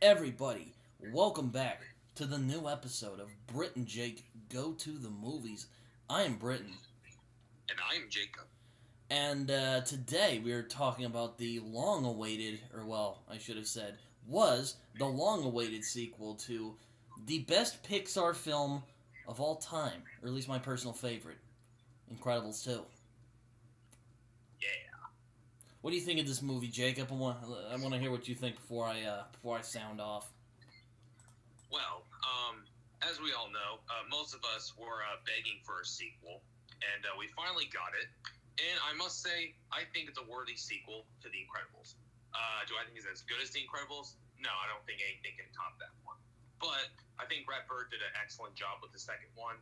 Everybody, welcome back to the new episode of Brit and Jake Go to the Movies. I am Britton, And I'm Jacob. and today we are talking about the long-awaited, or well, I should have said, was the long-awaited sequel to the best Pixar film of all time, or at least my personal favorite, Incredibles 2. Yeah. What do you think of this movie, Jacob? I want to hear what you think before I sound off. Well, as we all know, most of us were begging for a sequel, and we finally got it. And I must say, I think it's a worthy sequel to The Incredibles. Do I think it's as good as The Incredibles? No, I don't think anything can top that one. But I think Brad Bird did an excellent job with the second one.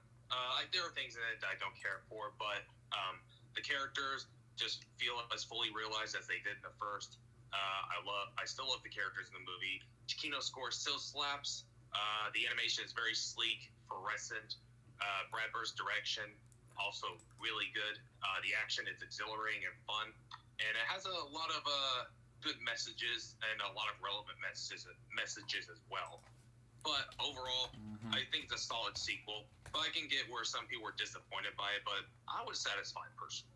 There are things in it that I don't care for, but the characters just feel as fully realized as they did in the first. I still love the characters in the movie. Chiquino's score still slaps. The animation is very sleek, fluorescent. Brad Bird's direction also really good. The action is exhilarating and fun, and it has a lot of good messages and a lot of relevant messages as well. But overall, I think it's a solid sequel. But I can get where some people were disappointed by it, but I was satisfied personally.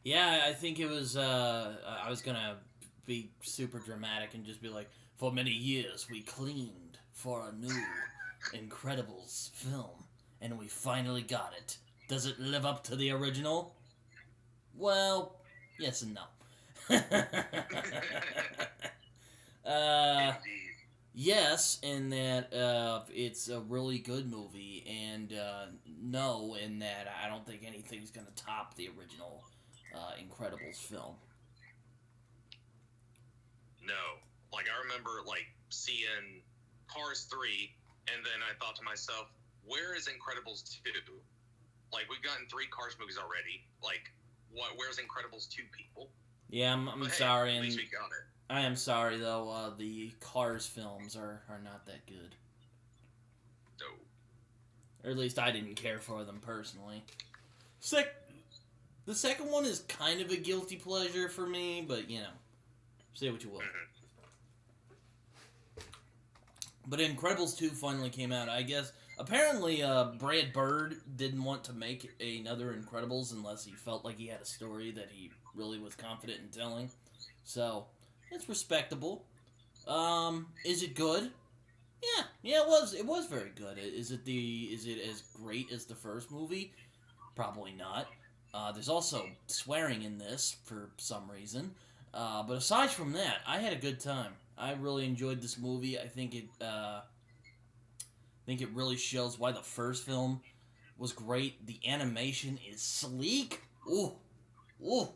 Yeah, I think it was. I was gonna be super dramatic and just be like, for many years we cleaned for a new Incredibles film, and we finally got it. Does it live up to the original? Well, yes and no. Indeed. Yes, in that it's a really good movie, and no, in that I don't think anything's gonna top the original Incredibles film. No. Like, I remember, seeing Cars 3, and then I thought to myself, where is Incredibles 2? Like, we've gotten 3 Cars movies already. Like, where's Incredibles 2, people? Yeah, I'm But hey, sorry, at least and we got it. I am sorry though. The Cars films are not that good, So, or at least I didn't care for them personally. Sec, the second one is kind of a guilty pleasure for me, but say what you will. But Incredibles 2 finally came out. I guess apparently Brad Bird didn't want to make another Incredibles unless he felt like he had a story that he really was confident in telling. So it's respectable. Is it good? Yeah, it was. It was very good. Is it as great as the first movie? Probably not. There's also swearing in this for some reason. But aside from that, I had a good time. I really enjoyed this movie. I think it really shows why the first film was great. The animation is sleek. Ooh, ooh,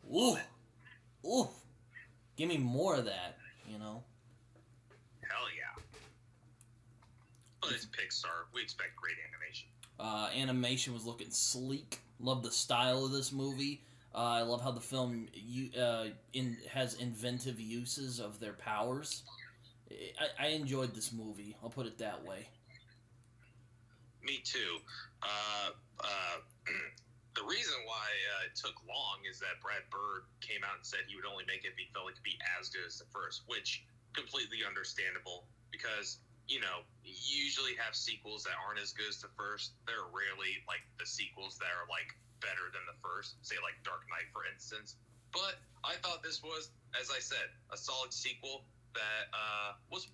love ooh, it. ooh. Give me more of that. You know. Hell yeah. But it's Pixar. We expect great animation. Animation was looking sleek. Love the style of this movie. I love how the film has inventive uses of their powers. I enjoyed this movie. I'll put it that way. Me too. Uh, uh, the reason why it took long is that Brad Bird came out and said he would only make it if he felt like it could be as good as the first, which completely understandable because you usually have sequels that aren't as good as the first. They're rarely like the sequels that are like better than the first, say like Dark Knight for instance. But I thought this was, as I said, a solid sequel that was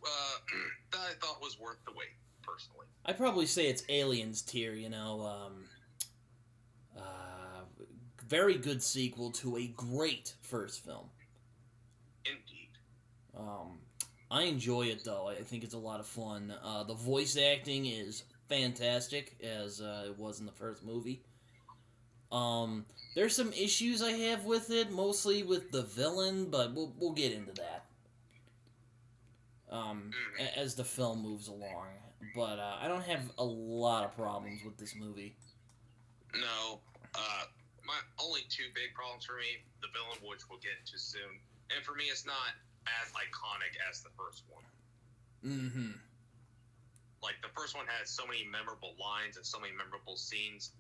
that I thought was worth the wait personally. I'd probably say it's Aliens tier. Very good sequel to a great first film. Indeed. Um, I enjoy it though. I think it's a lot of fun. The voice acting is fantastic, as it was in the first movie. There's some issues I have with it, mostly with the villain, but we'll get into that as the film moves along. But I don't have a lot of problems with this movie. No. My only 2 big problems for me, the villain, which we'll get into soon, and for me, it's not as iconic as the first one. Mm-hmm. Like the first one had so many memorable lines and so many memorable scenes.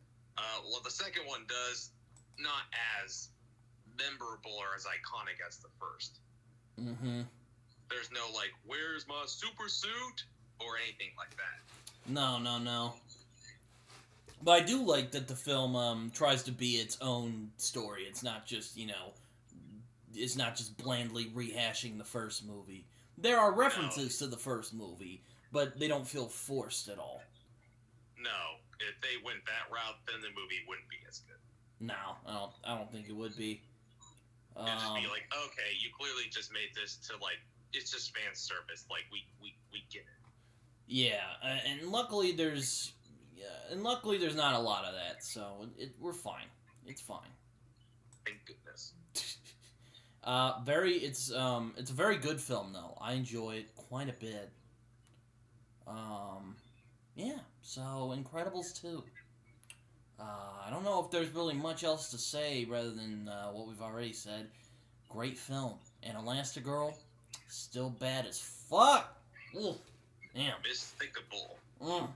Well, the second one does not as memorable or as iconic as the first. Mm-hmm. There's no, like, where's my super suit? Or anything like that. No. But I do like that the film tries to be its own story. It's not just, it's not just blandly rehashing the first movie. There are references to the first movie, but they don't feel forced at all. No. If they went that route, then the movie wouldn't be as good. No, I don't think it would be. It'd just be like, okay, you clearly just made this to, like, it's just fan service. Like, we get it. Yeah, and luckily there's not a lot of that, so we're fine. It's fine. Thank goodness. It's a very good film though. I enjoy it quite a bit. Yeah. So Incredibles 2. I don't know if there's really much else to say rather than what we've already said. Great film. And Elastigirl, still bad as fuck. Ugh. Damn. Despicable. Despicable.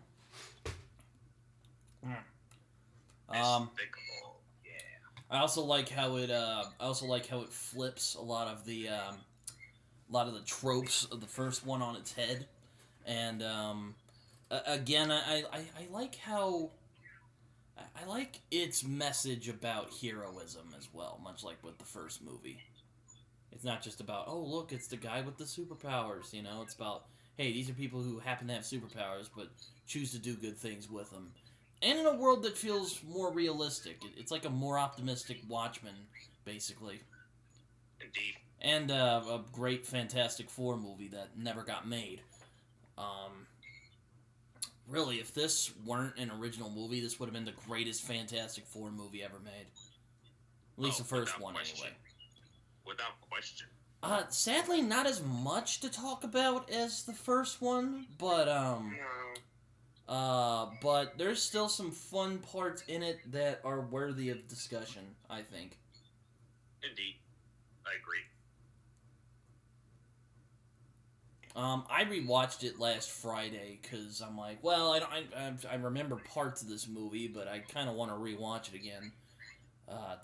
Yeah. I also like how it flips a lot of the tropes of the first one on its head, and again, I like how I like its message about heroism as well, much like with the first movie. It's not just about, oh look, it's the guy with the superpowers, it's about, hey, these are people who happen to have superpowers, but choose to do good things with them. And in a world that feels more realistic. It's like a more optimistic Watchmen, basically. Indeed. And a great Fantastic Four movie that never got made. Really, if this weren't an original movie, this would have been the greatest Fantastic Four movie ever made. At least the first one, anyway. Without question. Sadly, not as much to talk about as the first one, but but there's still some fun parts in it that are worthy of discussion, I think. Indeed. I agree. I rewatched it last Friday because I'm like, well, I remember parts of this movie, but I kind of want to rewatch it again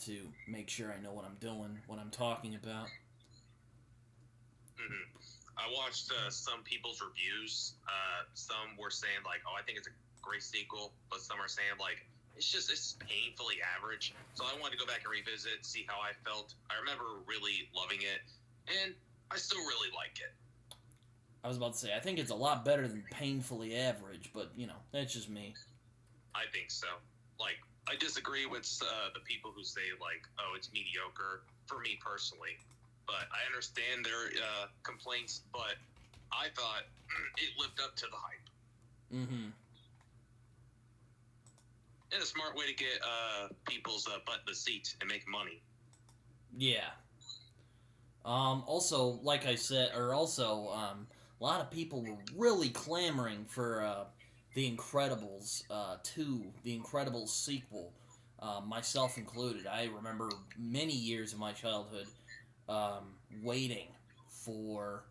to make sure I know what I'm doing, what I'm talking about. Mm-hmm. I watched some people's reviews. Some were saying like, "Oh, I think it's a great sequel," but some are saying like, "It's painfully average." So I wanted to go back and revisit, see how I felt. I remember really loving it, and I still really like it. I was about to say, I think it's a lot better than painfully average, but that's just me. I think so. Like, I disagree with the people who say like, "Oh, it's mediocre." For me personally. But I understand their complaints, but I thought it lived up to the hype. Mm-hmm. And a smart way to get people's butt in the seat and make money. Yeah. Also, like I said, a lot of people were really clamoring for The Incredibles 2, The Incredibles sequel, myself included. I remember many years of my childhood waiting for,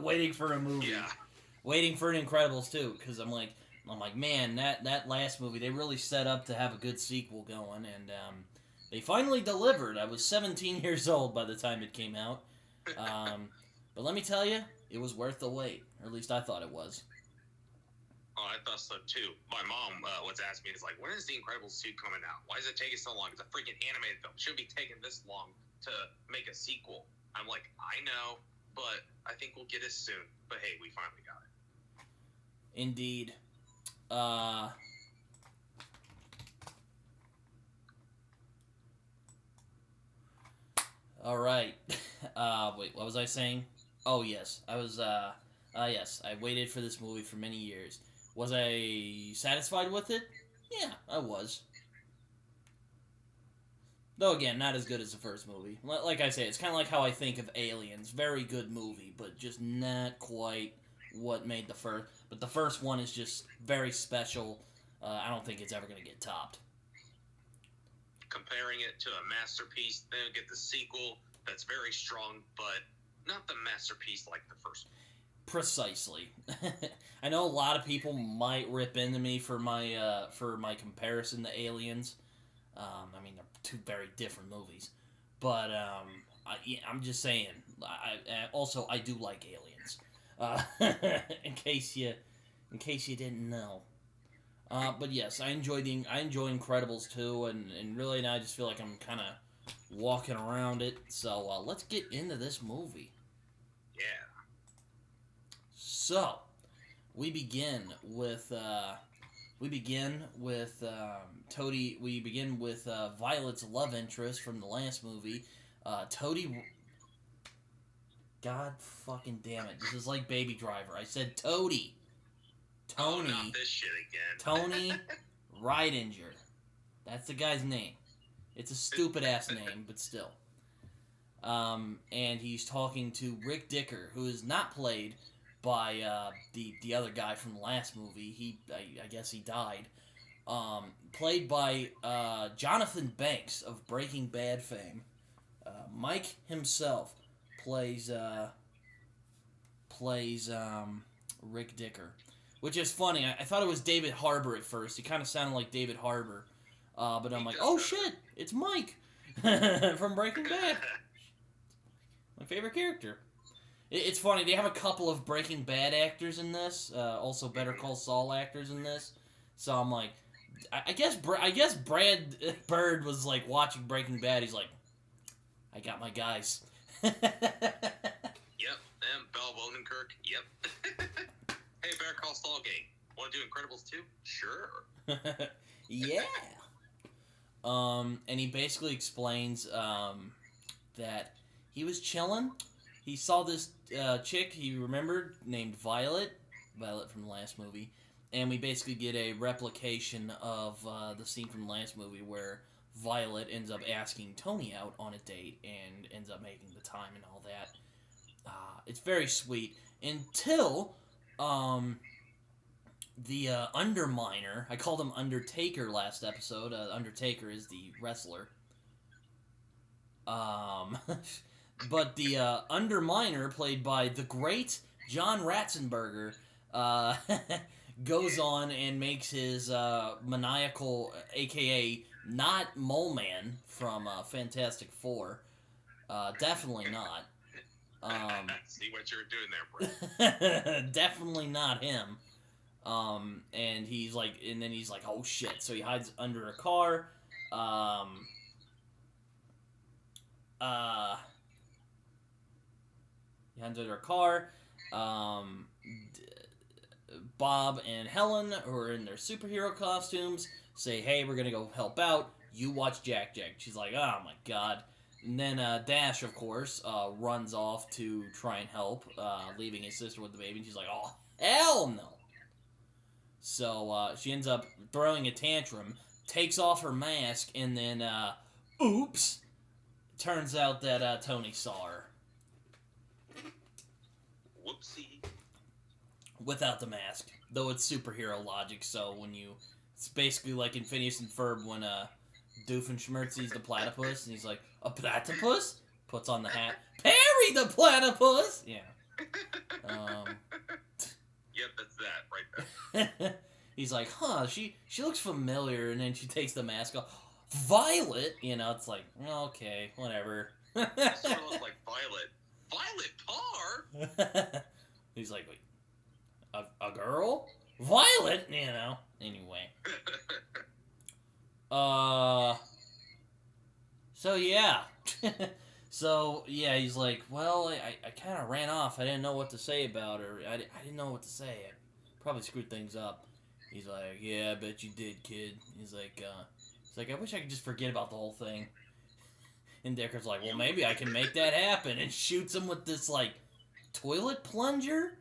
waiting for a movie, waiting for an Incredibles 2, because I'm like, man, that last movie, they really set up to have a good sequel going, and they finally delivered. I was 17 years old by the time it came out, but let me tell you, it was worth the wait, or at least I thought it was. Oh, I thought so too. My mom was asking me, "It's like, when is The Incredibles 2 coming out? Why is it taking so long? It's a freaking animated film. It shouldn't be taking this long to make a sequel." I'm like, I know, but I think we'll get it soon. But hey, we finally got it. Indeed. All right. Wait, what was I saying? Oh, yes. Yes, I waited for this movie for many years. Was I satisfied with it? Yeah, I was. Though, again, not as good as the first movie. Like I say, it's kind of like how I think of Aliens. Very good movie, but just not quite what made the first. But the first one is just very special. I don't think it's ever going to get topped. Comparing it to a masterpiece, then get the sequel that's very strong, but not the masterpiece like the first one. Precisely. I know a lot of people might rip into me for my comparison to Aliens. I mean, they're two very different movies. But I'm just saying. I do like aliens. In case you didn't know. But yes, I enjoy Incredibles 2, and really now I just feel like I'm kind of walking around it. So let's get into this movie. Yeah. So we begin with Toady. We begin with Violet's love interest from the last movie, Toady. God fucking damn it! This is like Baby Driver. I said Toady. Tony. Oh, not this shit again. Tony Ridinger. That's the guy's name. It's a stupid ass name, but still. And he's talking to Rick Dicker, who is not played by the other guy from the last movie. I guess he died. Played by Jonathan Banks of Breaking Bad fame. Mike himself plays Rick Dicker. Which is funny. I thought it was David Harbour at first. He kind of sounded like David Harbour. But I'm like, oh shit, it's Mike from Breaking Bad. My favorite character. It's funny. They have a couple of Breaking Bad actors in this. Also Better Call Saul actors in this. So I'm like, I guess Brad Bird was like watching Breaking Bad. He's like, I got my guys. Yep. And Bell Odenkirk. Yep. Hey, Better Call Saul gang. Want to do Incredibles 2? Sure. Yeah. And he basically explains that he was chilling. He saw this chick he remembered named Violet from the last movie, and we basically get a replication of the scene from the last movie where Violet ends up asking Tony out on a date and ends up making the time and all that. It's very sweet until the Underminer. I called him Undertaker last episode. Undertaker is the wrestler. But the Underminer, played by the great John Ratzenberger, goes on and makes his maniacal, a.k.a. not Mole Man from Fantastic Four. Definitely not. See what you're doing there, bro. Definitely not him. And he's like, oh shit. So he hides under a car. He hides under a car. Bob and Helen, who are in their superhero costumes, say, hey, we're gonna go help out. You watch Jack Jack. She's like, oh my god. And then Dash, of course, runs off to try and help, leaving his sister with the baby. And she's like, oh, hell no. So she ends up throwing a tantrum, takes off her mask, and then, oops, turns out that Tony saw her. Whoopsie. Without the mask. Though it's superhero logic, so it's basically like in Phineas and Ferb when Doofenshmirtz sees the platypus, and he's like, a platypus? Puts on the hat. Perry the platypus! Yeah. Yep, that's that right there. He's like, huh, she looks familiar, and then she takes the mask off. Violet? It's like, okay, whatever. Sort of looks like Violet. Violet Parr? He's like, wait, a girl? Violet? Anyway. So yeah. He's like, well, I kind of ran off. I didn't know what to say about her. I didn't know what to say. I probably screwed things up. He's like, yeah, I bet you did, kid. He's like, I wish I could just forget about the whole thing. And Decker's like, well, maybe I can make that happen, and shoots him with this, like, toilet plunger?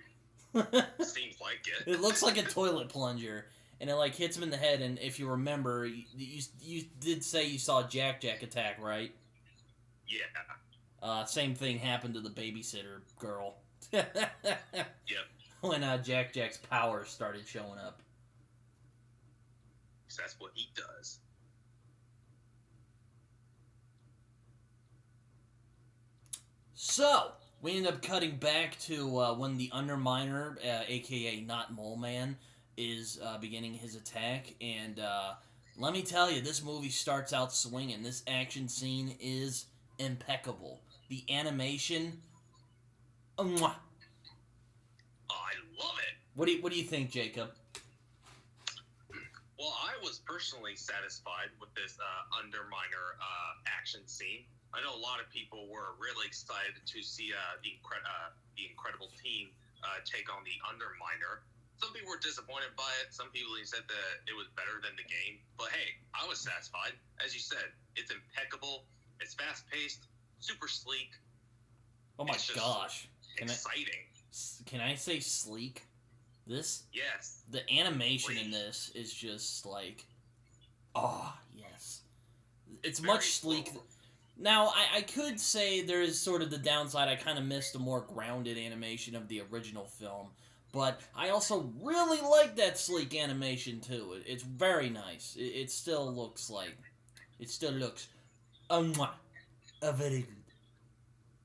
Seems like it. It looks like a toilet plunger. And it, like, hits him in the head, and if you remember, you did say you saw Jack Jack attack, right? Yeah. Same thing happened to the babysitter girl. Yep. When Jack Jack's power started showing up. Because that's what he does. So, we end up cutting back to when the Underminer, a.k.a. Not Mole Man, is beginning his attack, and let me tell you, this movie starts out swinging. This action scene is impeccable. The animation, mwah. Oh, I love it. What do you think, Jacob? Well, I was personally satisfied with this Underminer action scene. I know a lot of people were really excited to see the incredible team take on the Underminer. Some people were disappointed by it. Some people said that it was better than the game. But hey, I was satisfied. As you said, it's impeccable. It's fast-paced, super sleek. Oh my gosh. Exciting. Can I say sleek? Yes. The animation in this is just like, oh, yes. It's much sleek. Now, I could say there is sort of the downside. I kind of missed the more grounded animation of the original film. But I also really like that sleek animation, too. It's very nice. It still looks like... It still looks... very good.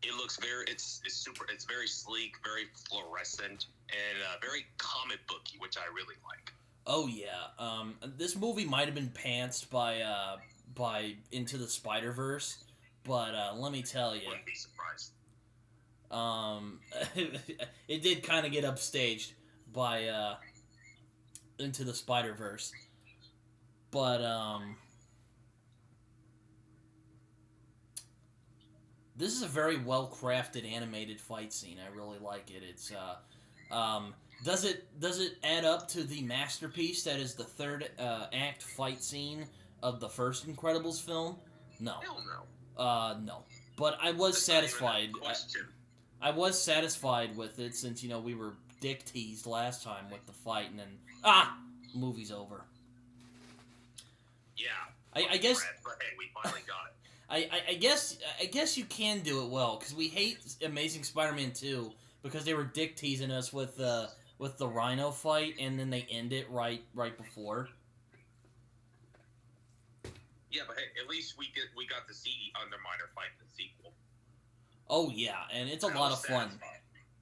It looks it's very sleek, very fluorescent, and very comic booky, which I really like. Oh yeah, this movie might have been pantsed by Into the Spider-Verse, but let me tell you, wouldn't be surprised. It did kind of get upstaged by Into the Spider-Verse, but this is a very well-crafted animated fight scene. I really like it. It's does it add up to the masterpiece that is the third act fight scene of the first Incredibles film? No. Hell no. No. But I was satisfied. I was satisfied with it since we were dick teased last time with the fight, and then movie's over. Yeah. I guess. But hey, we finally got it. I guess you can do it well, because we hate Amazing Spider-Man 2 because they were dick teasing us with the Rhino fight, and then they end it right before. Yeah, but hey, at least we got to see the Underminer fight in the sequel. Oh yeah, and it's a lot of fun.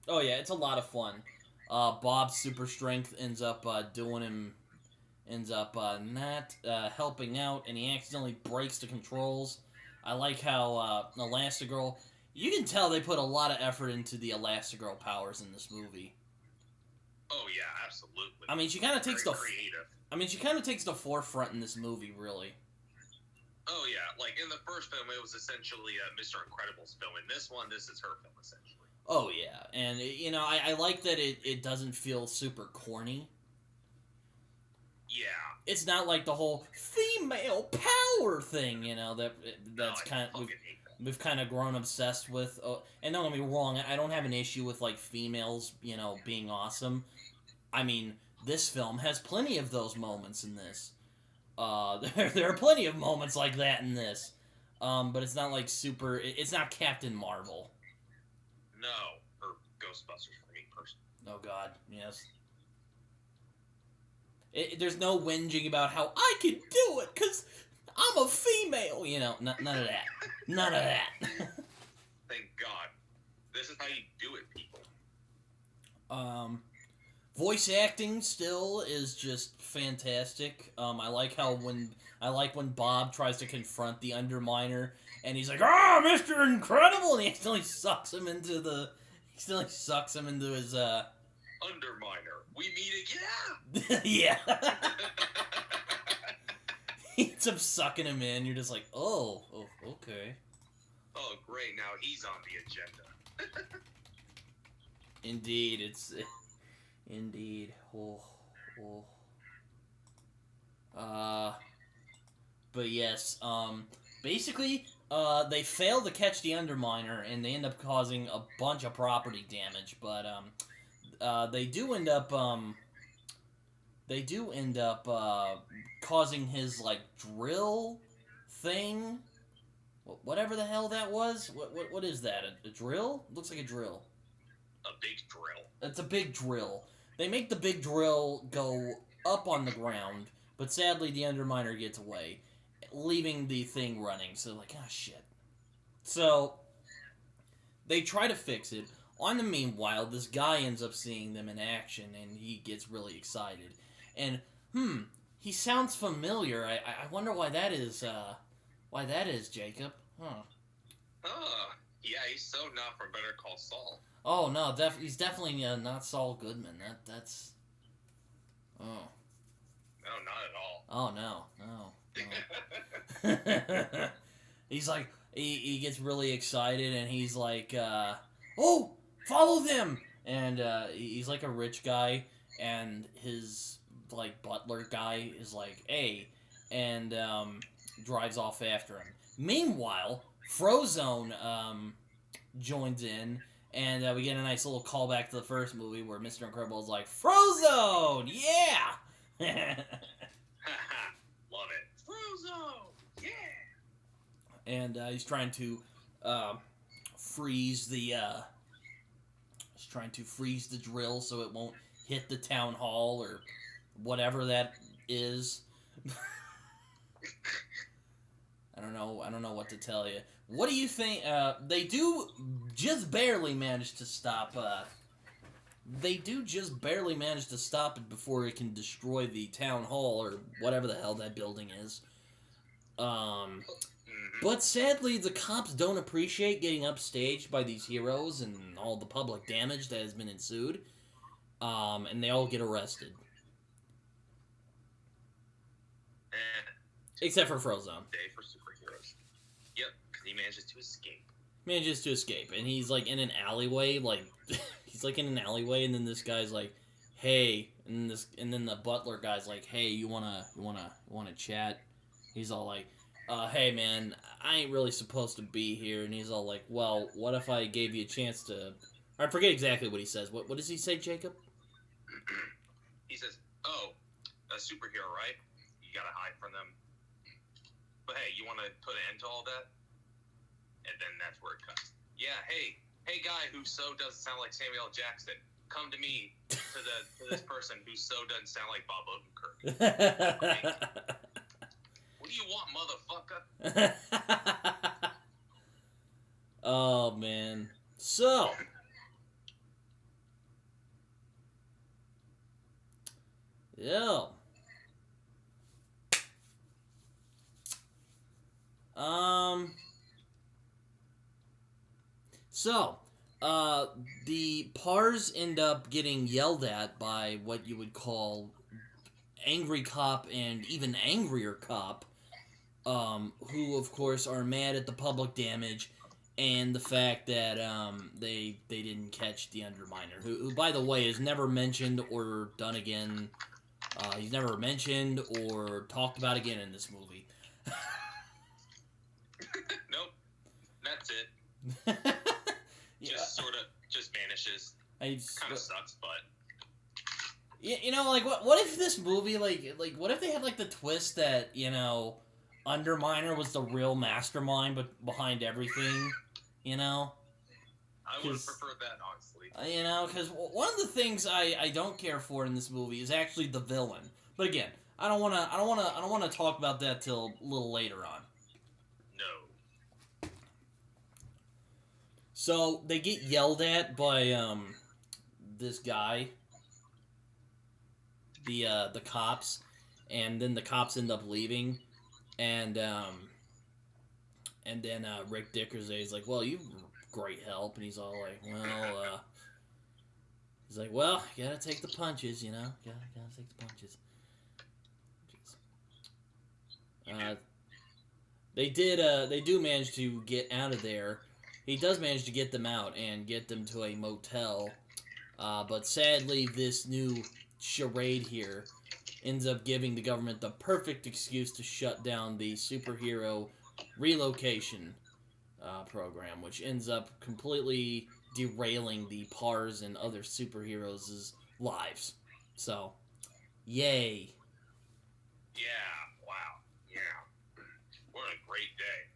Oh yeah, it's a lot of fun. Bob's super strength ends up not helping out, and he accidentally breaks the controls. I like how Elastigirl... You can tell they put a lot of effort into the Elastigirl powers in this movie. Oh yeah, absolutely. I mean, she kind of takes creative. she kind of takes the forefront in this movie, really. Oh yeah, like in the first film, it was essentially a Mr. Incredible's film. In this one, this is her film essentially. Oh yeah, and I like that it doesn't feel super corny. Yeah. It's not like the whole female power thing, we've kind of grown obsessed with. And don't get me wrong, I don't have an issue with like females, being awesome. I mean, this film has plenty of those moments in this. There are plenty of moments like that in this. But it's not like super. It's not Captain Marvel. No, or Ghostbusters for me personally. Oh God, yes. There's no whinging about how I can do it because I'm a female. None of that. None of that. Thank God. This is how you do it, people. Voice acting still is just fantastic. I like when Bob tries to confront the Underminer, and he's like, Mr. Incredible!" and he accidentally sucks him into his Underminer, we meet again. Yeah. He ends up sucking him in. You're just like, oh, okay. Oh, great! Now he's on the agenda. Indeed, indeed. But yes, basically, they fail to catch the Underminer, and they end up causing a bunch of property damage. But they do end up causing his like drill thing, whatever the hell that was. What is that? A drill? Looks like a drill. A big drill. It's a big drill. They make the big drill go up on the ground, but sadly the Underminer gets away, leaving the thing running. So like, shit. So they try to fix it. On the meanwhile, this guy ends up seeing them in action, and he gets really excited. And he sounds familiar. I wonder why that is. Why that is, Jacob? Huh? Yeah, he's so not from Better Call Saul. Oh no, he's definitely not Saul Goodman. That's. Oh. No, not at all. Oh no. He's like he gets really excited and he's like, oh, follow them, and he's like a rich guy and his like butler guy is like, hey, and drives off after him. Meanwhile, Frozone joins in, and we get a nice little callback to the first movie where Mr. Incredible is like, Frozone, yeah! Love it. Frozone, yeah! And he's trying to freeze the drill so it won't hit the town hall or whatever that is. I don't know what to tell you. What do you think? They do just barely manage to stop. They do just barely manage to stop it before it can destroy the town hall or whatever the hell that building is. But sadly, the cops don't appreciate getting upstaged by these heroes and all the public damage that has been ensued. And they all get arrested. Except for Frozone. Day for superheroes. Yep, because he manages to escape. And he's like in an alleyway, he's like in an alleyway, and then this guy's like, "Hey," and then the butler guy's like, "Hey, you wanna chat?" He's all like, "Hey man, I ain't really supposed to be here," and he's all like, "Well, what if I gave you a chance to?" I forget exactly what he says. What does he say, Jacob? He says, "Oh, a superhero, right? You gotta hide from them. But hey, you want to put an end to all that?" And then that's where it cuts. Yeah, hey guy who so doesn't sound like Samuel L. Jackson, come to me, to this person who so doesn't sound like Bob Odenkirk. What do you want, motherfucker? Oh man. So yeah. The Pars end up getting yelled at by what you would call angry cop and even angrier cop, who of course are mad at the public damage and the fact that they didn't catch the Underminer, who by the way is never mentioned or done again. He's never mentioned or talked about again in this movie. Nope, that's it. Just vanishes. Kind of sucks, but you know, like what if this movie like what if they had like the twist that, you know, Underminer was the real mastermind but behind everything, you know? I would have preferred that, honestly. You know, because one of the things I don't care for in this movie is actually the villain. But again, I don't want to talk about that till a little later on. No. So they get yelled at by this guy, the cops, and then the cops end up leaving, and then Rick Dickersley is like, "Well, you great help," and he's all like, "Well, he's like, well, you gotta take the punches, you know, gotta take the punches." They do manage to get out of there. He does manage to get them out and get them to a motel, but sadly, this new charade here ends up giving the government the perfect excuse to shut down the superhero relocation program, which ends up completely derailing the Pars and other superheroes' lives. So, yay. Yeah, wow, yeah. What a great day.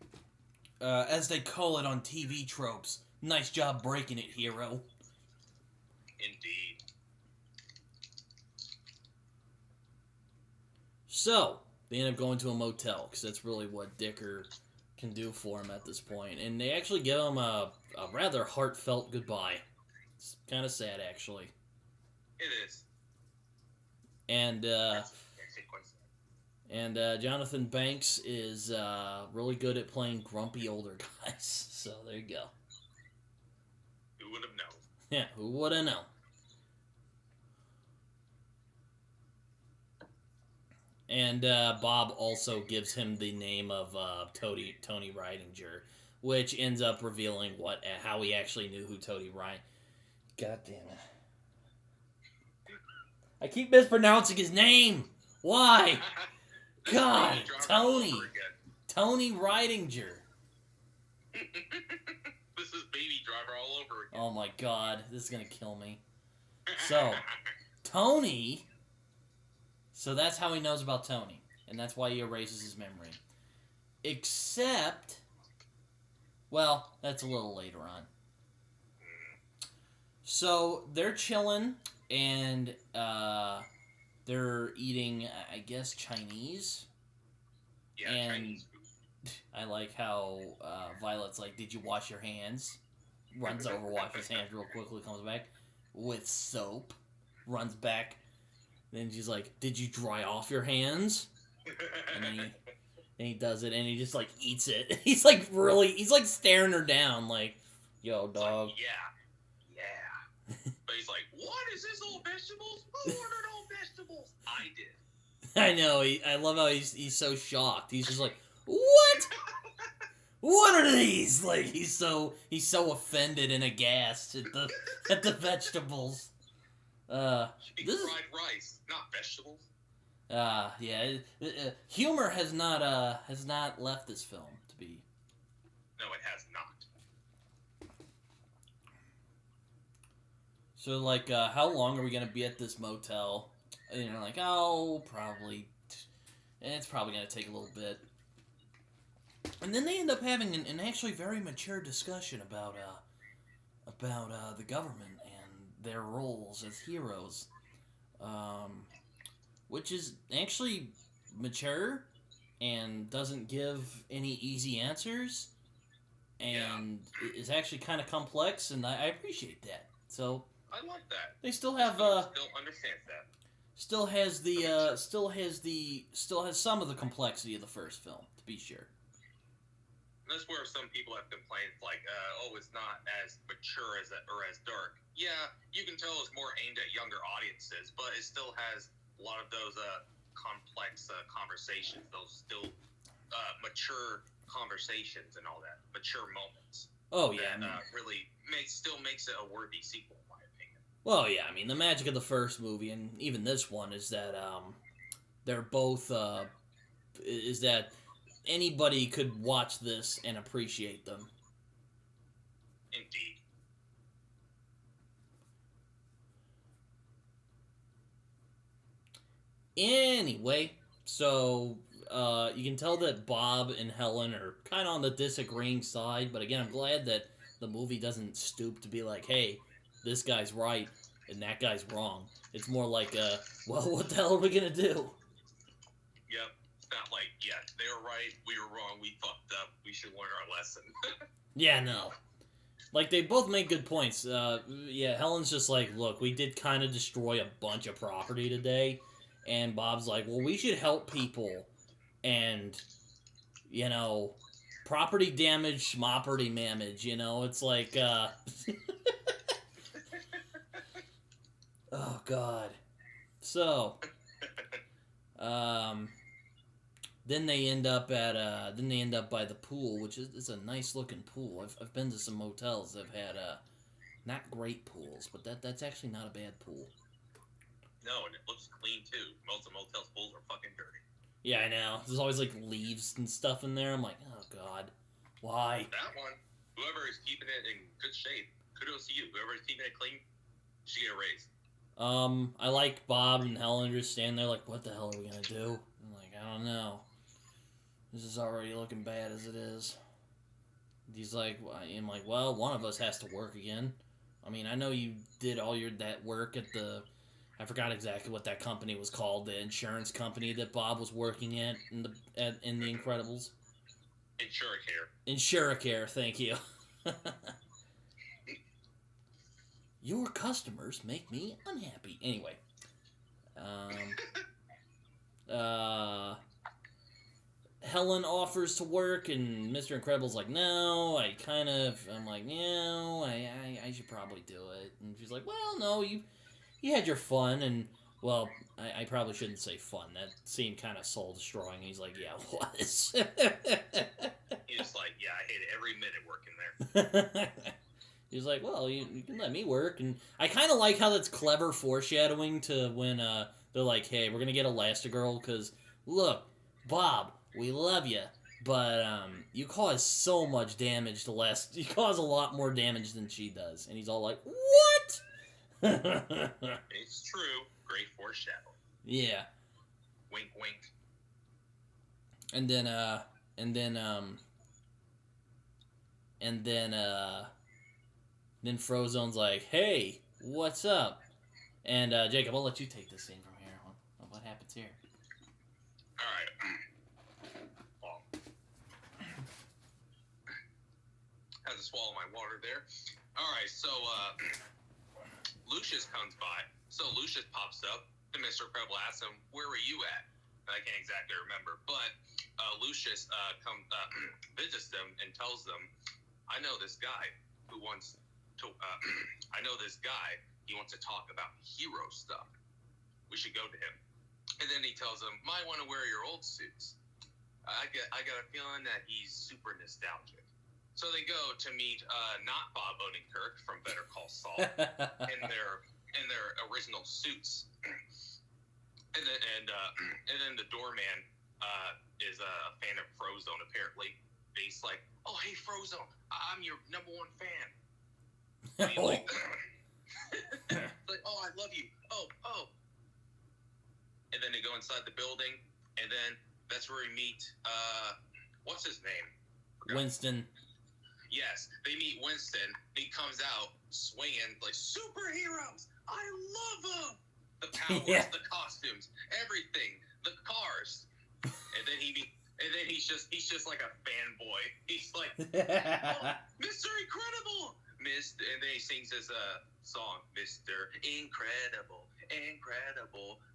As they call it on TV tropes, nice job breaking it, hero. Indeed. So, they end up going to a motel, because that's really what Dicker can do for him at this point. And they actually give him a rather heartfelt goodbye. It's kind of sad, actually. It is. And And Jonathan Banks is really good at playing grumpy older guys. So there you go. Who would have known? Yeah, who would have known? And Bob also gives him the name of Tony Ridinger, which ends up revealing how he actually knew who Tony Ryan. God damn it! I keep mispronouncing his name. Why? God, Tony Ridinger. This is Baby Driver all over again. Oh my God, this is gonna kill me. So, Tony. So that's how he knows about Tony, and that's why he erases his memory. Except, well, that's a little later on. So they're chilling, and they're eating, I guess, Chinese. Yeah, and Chinese food. I like how Violet's like, "Did you wash your hands?" Runs over, washes his hands real quickly, comes back with soap, runs back. Then she's like, "Did you dry off your hands?" And then he does it, and he just like eats it. He's like staring her down, like, "Yo, dog." Like, yeah. But he's like, "What is this? All vegetables? Who ordered all vegetables?" I did. I know. I love how he's so shocked. He's just like, "What? What are these?" Like he's so offended and aghast at the vegetables. This fried rice, not vegetables. Yeah. Humor has not left this film to be. No, it has not. So, like, how long are we gonna be at this motel? And you're like, oh, probably. It's probably gonna take a little bit. And then they end up having an actually very mature discussion about the government and their roles as heroes, which is actually mature and doesn't give any easy answers, and is actually kind of complex, and I appreciate that. So I like that. they still have still understands that. still has some of the complexity of the first film, to be sure. That's where some people have complained, like, it's not as mature as dark. Yeah, you can tell it's more aimed at younger audiences, but it still has a lot of those complex conversations, those still mature conversations and all that, mature moments. Oh yeah, that really still makes it a worthy sequel, in my opinion. Well, yeah, I mean the magic of the first movie and even this one is that they're both is that anybody could watch this and appreciate them. Indeed. Anyway, so you can tell that Bob and Helen are kind of on the disagreeing side, but again, I'm glad that the movie doesn't stoop to be like, hey, this guy's right and that guy's wrong. It's more like, well, what the hell are we gonna do? Yep. It's not like, yeah, they were right, we were wrong, we fucked up, we should learn our lesson. Yeah, no. Like, they both make good points. Yeah, Helen's just like, look, we did kind of destroy a bunch of property today. And Bob's like, well, we should help people. And, property damage, schmopperty damage, it's like, oh, God. So, then they end up by the pool, which is a nice looking pool. I've been to some motels that have had not great pools, but that's actually not a bad pool. No, and it looks clean too. Most of motels pools are fucking dirty. Yeah, I know. There's always like leaves and stuff in there. I'm like, oh God, why? That one, whoever is keeping it in good shape, kudos to you. Whoever is keeping it clean should get a raise. I like Bob and Helen just standing there like, what the hell are we gonna do? I'm like, I don't know. This is already looking bad as it is. He's like, I'm like, well, one of us has to work again. I mean, I know you did all that work at I forgot exactly what that company was called, the insurance company that Bob was working at in the Incredibles. Insuricare, thank you. Your customers make me unhappy. Anyway. I Helen offers to work, and Mr. Incredible's like, no, I'm like, no, I should probably do it. And she's like, well, no, you had your fun, and, well, I probably shouldn't say fun. That seemed kind of soul-destroying. He's like, yeah, it was. He's like, yeah, I hate every minute working there. He's like, well, you can let me work. And I kind of like how that's clever foreshadowing to when they're like, hey, we're going to get Elastigirl, because, look, Bob, we love you, but you cause so much damage to you cause a lot more damage than she does. And he's all like, what? It's true. Great foreshadowing. Yeah. Wink, wink. And then Frozone's like, hey, what's up? And Jacob, I'll let you take this scene from here. What happens here? All right. Well, had to swallow my water there. All right, so Lucius comes by. So Lucius pops up, and Mr. Incredible asks him, where were you at? And I can't exactly remember, but Lucius visits them and tells them, I know this guy who wants to, he wants to talk about hero stuff. We should go to him. And then he tells them, might want to wear your old suits. I got a feeling that he's super nostalgic. So they go to meet not Bob Odenkirk from Better Call Saul in their original suits. And then the doorman is a fan of Frozone apparently. He's like, oh hey Frozone, I'm your number one fan. And he's like, like, oh I love you. Oh. And then they go inside the building, and then that's where we meet what's his name? Winston. Yes, they meet Winston. He comes out swinging like superheroes. I love them. The powers, the costumes, everything, the cars. And then he's just like a fanboy. He's like, oh, Mr. Incredible, and then he sings his song, Mr. Incredible,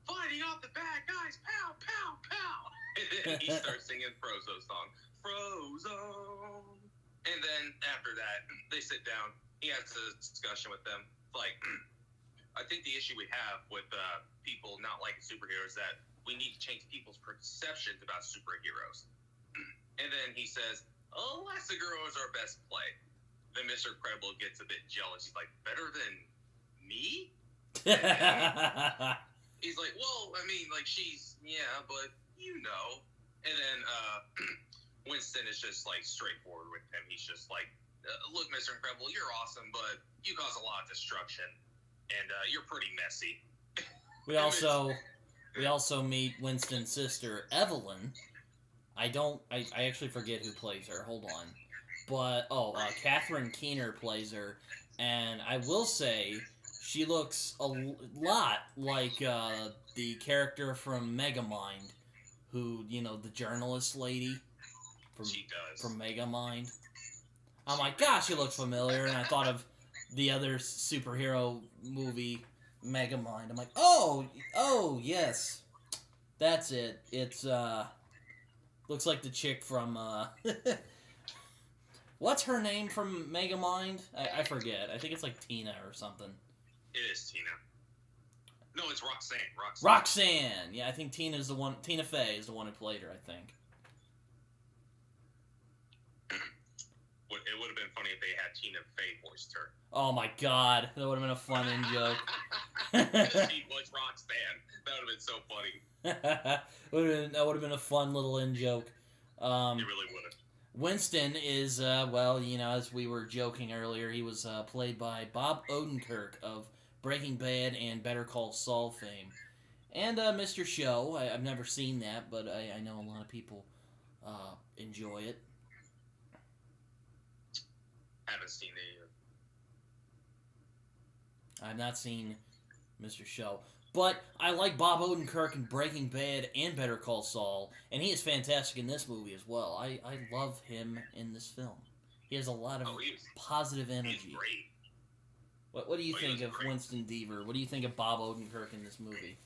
fighting off the bad guys, pow, pow, pow. And then he starts singing Frozo's song, Frozone. And then after that, they sit down. He has a discussion with them. Like, I think the issue we have with people not liking superheroes is that we need to change people's perceptions about superheroes. And then he says, Elastigirl is our best play. Then Mr. Incredible gets a bit jealous. He's like, better than me? He's like, well, I mean, like, she's, yeah, but you know. And then Winston is just, like, straightforward with him. He's just like, look, Mr. Incredible, you're awesome, but you cause a lot of destruction, and you're pretty messy. We also meet Winston's sister, Evelyn. I actually forget who plays her. Hold on. But, Catharine Keener plays her, and I will say she looks a lot like the character from Megamind, who, the journalist lady from Megamind. I'm like, gosh, she looks familiar, and I thought of the other superhero movie, Megamind. I'm like, oh, yes, that's it. It's, looks like the chick from, what's her name from Megamind? I forget. I think it's like Tina or something. It is Tina. No, it's Roxanne. Roxanne! Yeah, I think Tina Fey is the one who played her, I think. It would have been funny if they had Tina Fey voiced her. Oh my god, that would have been a fun in-joke. She was Roxanne. That would have been so funny. That would have been a fun little in-joke. It really would have. Winston is, as we were joking earlier, he was played by Bob Odenkirk of Breaking Bad and Better Call Saul fame. And Mr. Show, I've never seen that, but I know a lot of people enjoy it. Haven't seen it either. I've not seen Mr. Show. But I like Bob Odenkirk in Breaking Bad and Better Call Saul, and he is fantastic in this movie as well. I love him in this film. He has a lot of positive energy. He's great. What do you think of Winston Deaver? What do you think of Bob Odenkirk in this movie?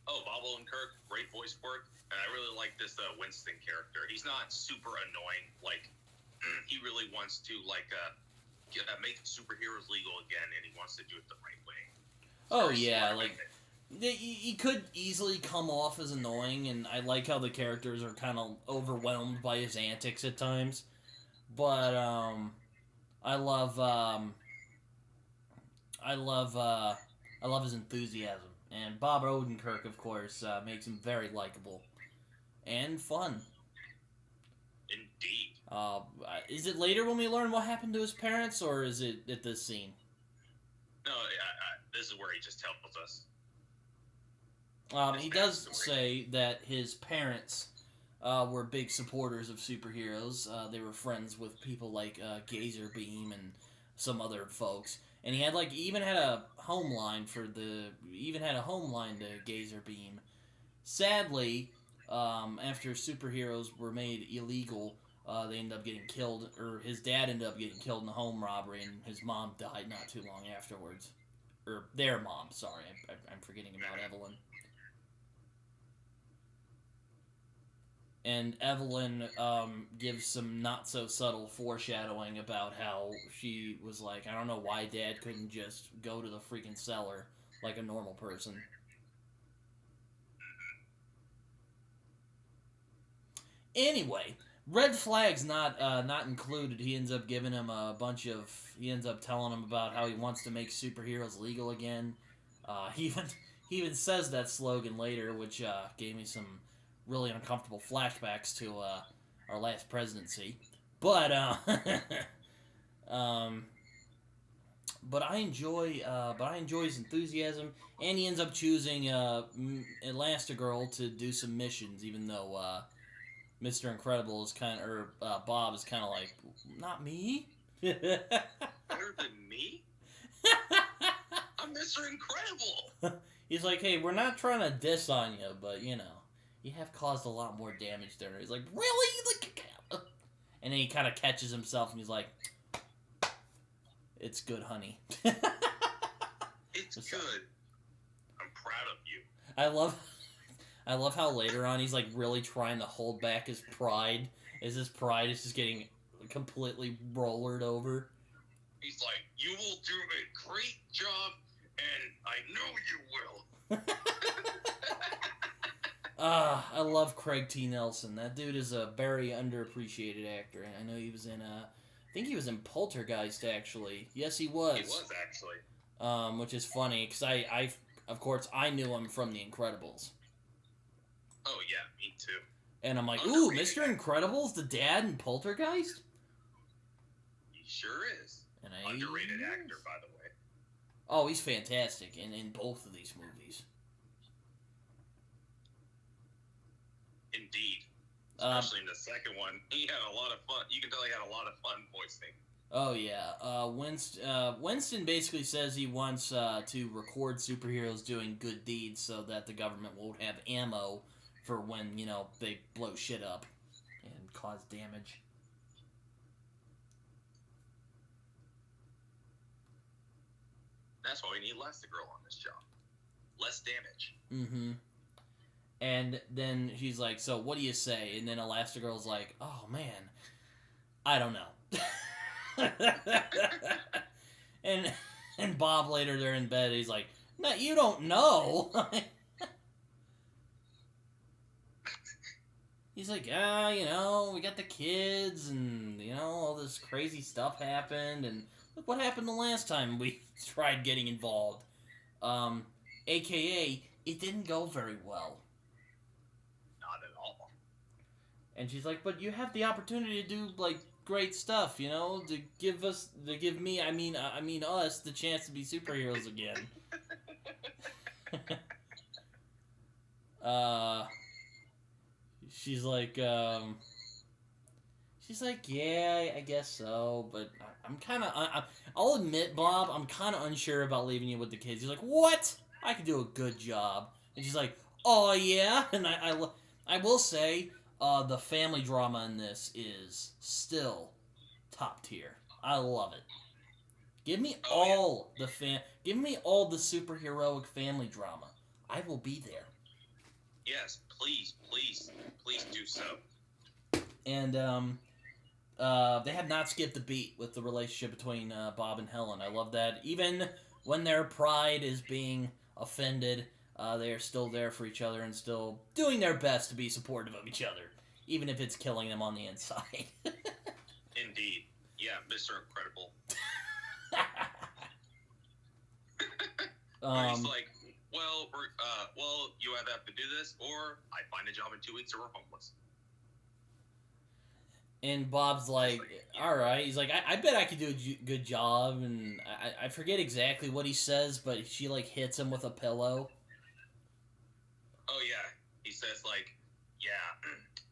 Oh, Bob Odenkirk, great voice work, and I really like this Winston character. He's not super annoying. Like, he really wants to make superheroes legal again, and he wants to do it the right way. Oh yeah, like he could easily come off as annoying, and I like how the characters are kind of overwhelmed by his antics at times. But I love I love his enthusiasm, and Bob Odenkirk, of course, makes him very likable and fun. Indeed. Is it later when we learn what happened to his parents, or is it at this scene? No, this is where he just tells us. He does say that his parents were big supporters of superheroes. They were friends with people like Gazer Beam and some other folks, and he even had a home line to Gazer Beam. Sadly, after superheroes were made illegal, they ended up getting killed, or his dad ended up getting killed in a home robbery, and his mom died not too long afterwards. Or their mom, sorry, I'm forgetting about Evelyn. And Evelyn gives some not-so-subtle foreshadowing about how she was like, I don't know why Dad couldn't just go to the freaking cellar like a normal person. Anyway, red flags not included. He ends up giving him he ends up telling him about how he wants to make superheroes legal again. He even says that slogan later, which gave me some really uncomfortable flashbacks to our last presidency. But but I enjoy his enthusiasm, and he ends up choosing Elastigirl to do some missions, even though Mr. Incredible is Bob is kind of like, not me. Better than me? I'm Mr. Incredible. He's like, hey, we're not trying to diss on you, but you have caused a lot more damage there. He's like, really? And then he kind of catches himself, and he's like, it's good, honey. It's good. I'm proud of you. I love how later on he's like really trying to hold back his pride, as his pride is just getting completely rollered over. He's like, you will do a great job, and I know you will. I love Craig T. Nelson. That dude is a very underappreciated actor. I know he was in I think he was in Poltergeist, actually. Yes, he was. He was, actually. Which is funny, because of course, I knew him from The Incredibles. Oh, yeah, me too. And I'm like, ooh, Mr. Incredible's the dad in Poltergeist? He sure is. Underrated actor, by the way. Oh, he's fantastic in both of these movies. Indeed. Especially in the second one. He had a lot of fun. You can tell he had a lot of fun voicing. Oh, yeah. Winston basically says he wants to record superheroes doing good deeds so that the government won't have ammo for when, they blow shit up and cause damage. That's why we need Elastigirl on this job. Less damage. Mm-hmm. And then she's like, so what do you say? And then Elastigirl's like, oh, man, I don't know. and Bob later, they're in bed, he's like, no, you don't know. He's like, we got the kids, and, all this crazy stuff happened, and look what happened the last time we tried getting involved. AKA, it didn't go very well. Not at all. And she's like, but you have the opportunity to do, great stuff, to give us, us, the chance to be superheroes again. She's like, yeah, I guess so, but I'm kind of, I'll admit, Bob, I'm kind of unsure about leaving you with the kids. He's like, what? I can do a good job. And she's like, oh, yeah? And I will say, the family drama in this is still top tier. I love it. Give me all the superheroic family drama. I will be there. Yes, please do so. And they have not skipped a beat with the relationship between Bob and Helen. I love that. Even when their pride is being offended, they are still there for each other and still doing their best to be supportive of each other, even if it's killing them on the inside. Indeed. Yeah, Mr. Incredible. He's like, well, you either have to do this, or I find a job in 2 weeks or we're homeless. And Bob's like, all right. He's like, I bet I could do a good job. And I forget exactly what he says, but she, like, hits him with a pillow. Oh, yeah. He says, like, yeah,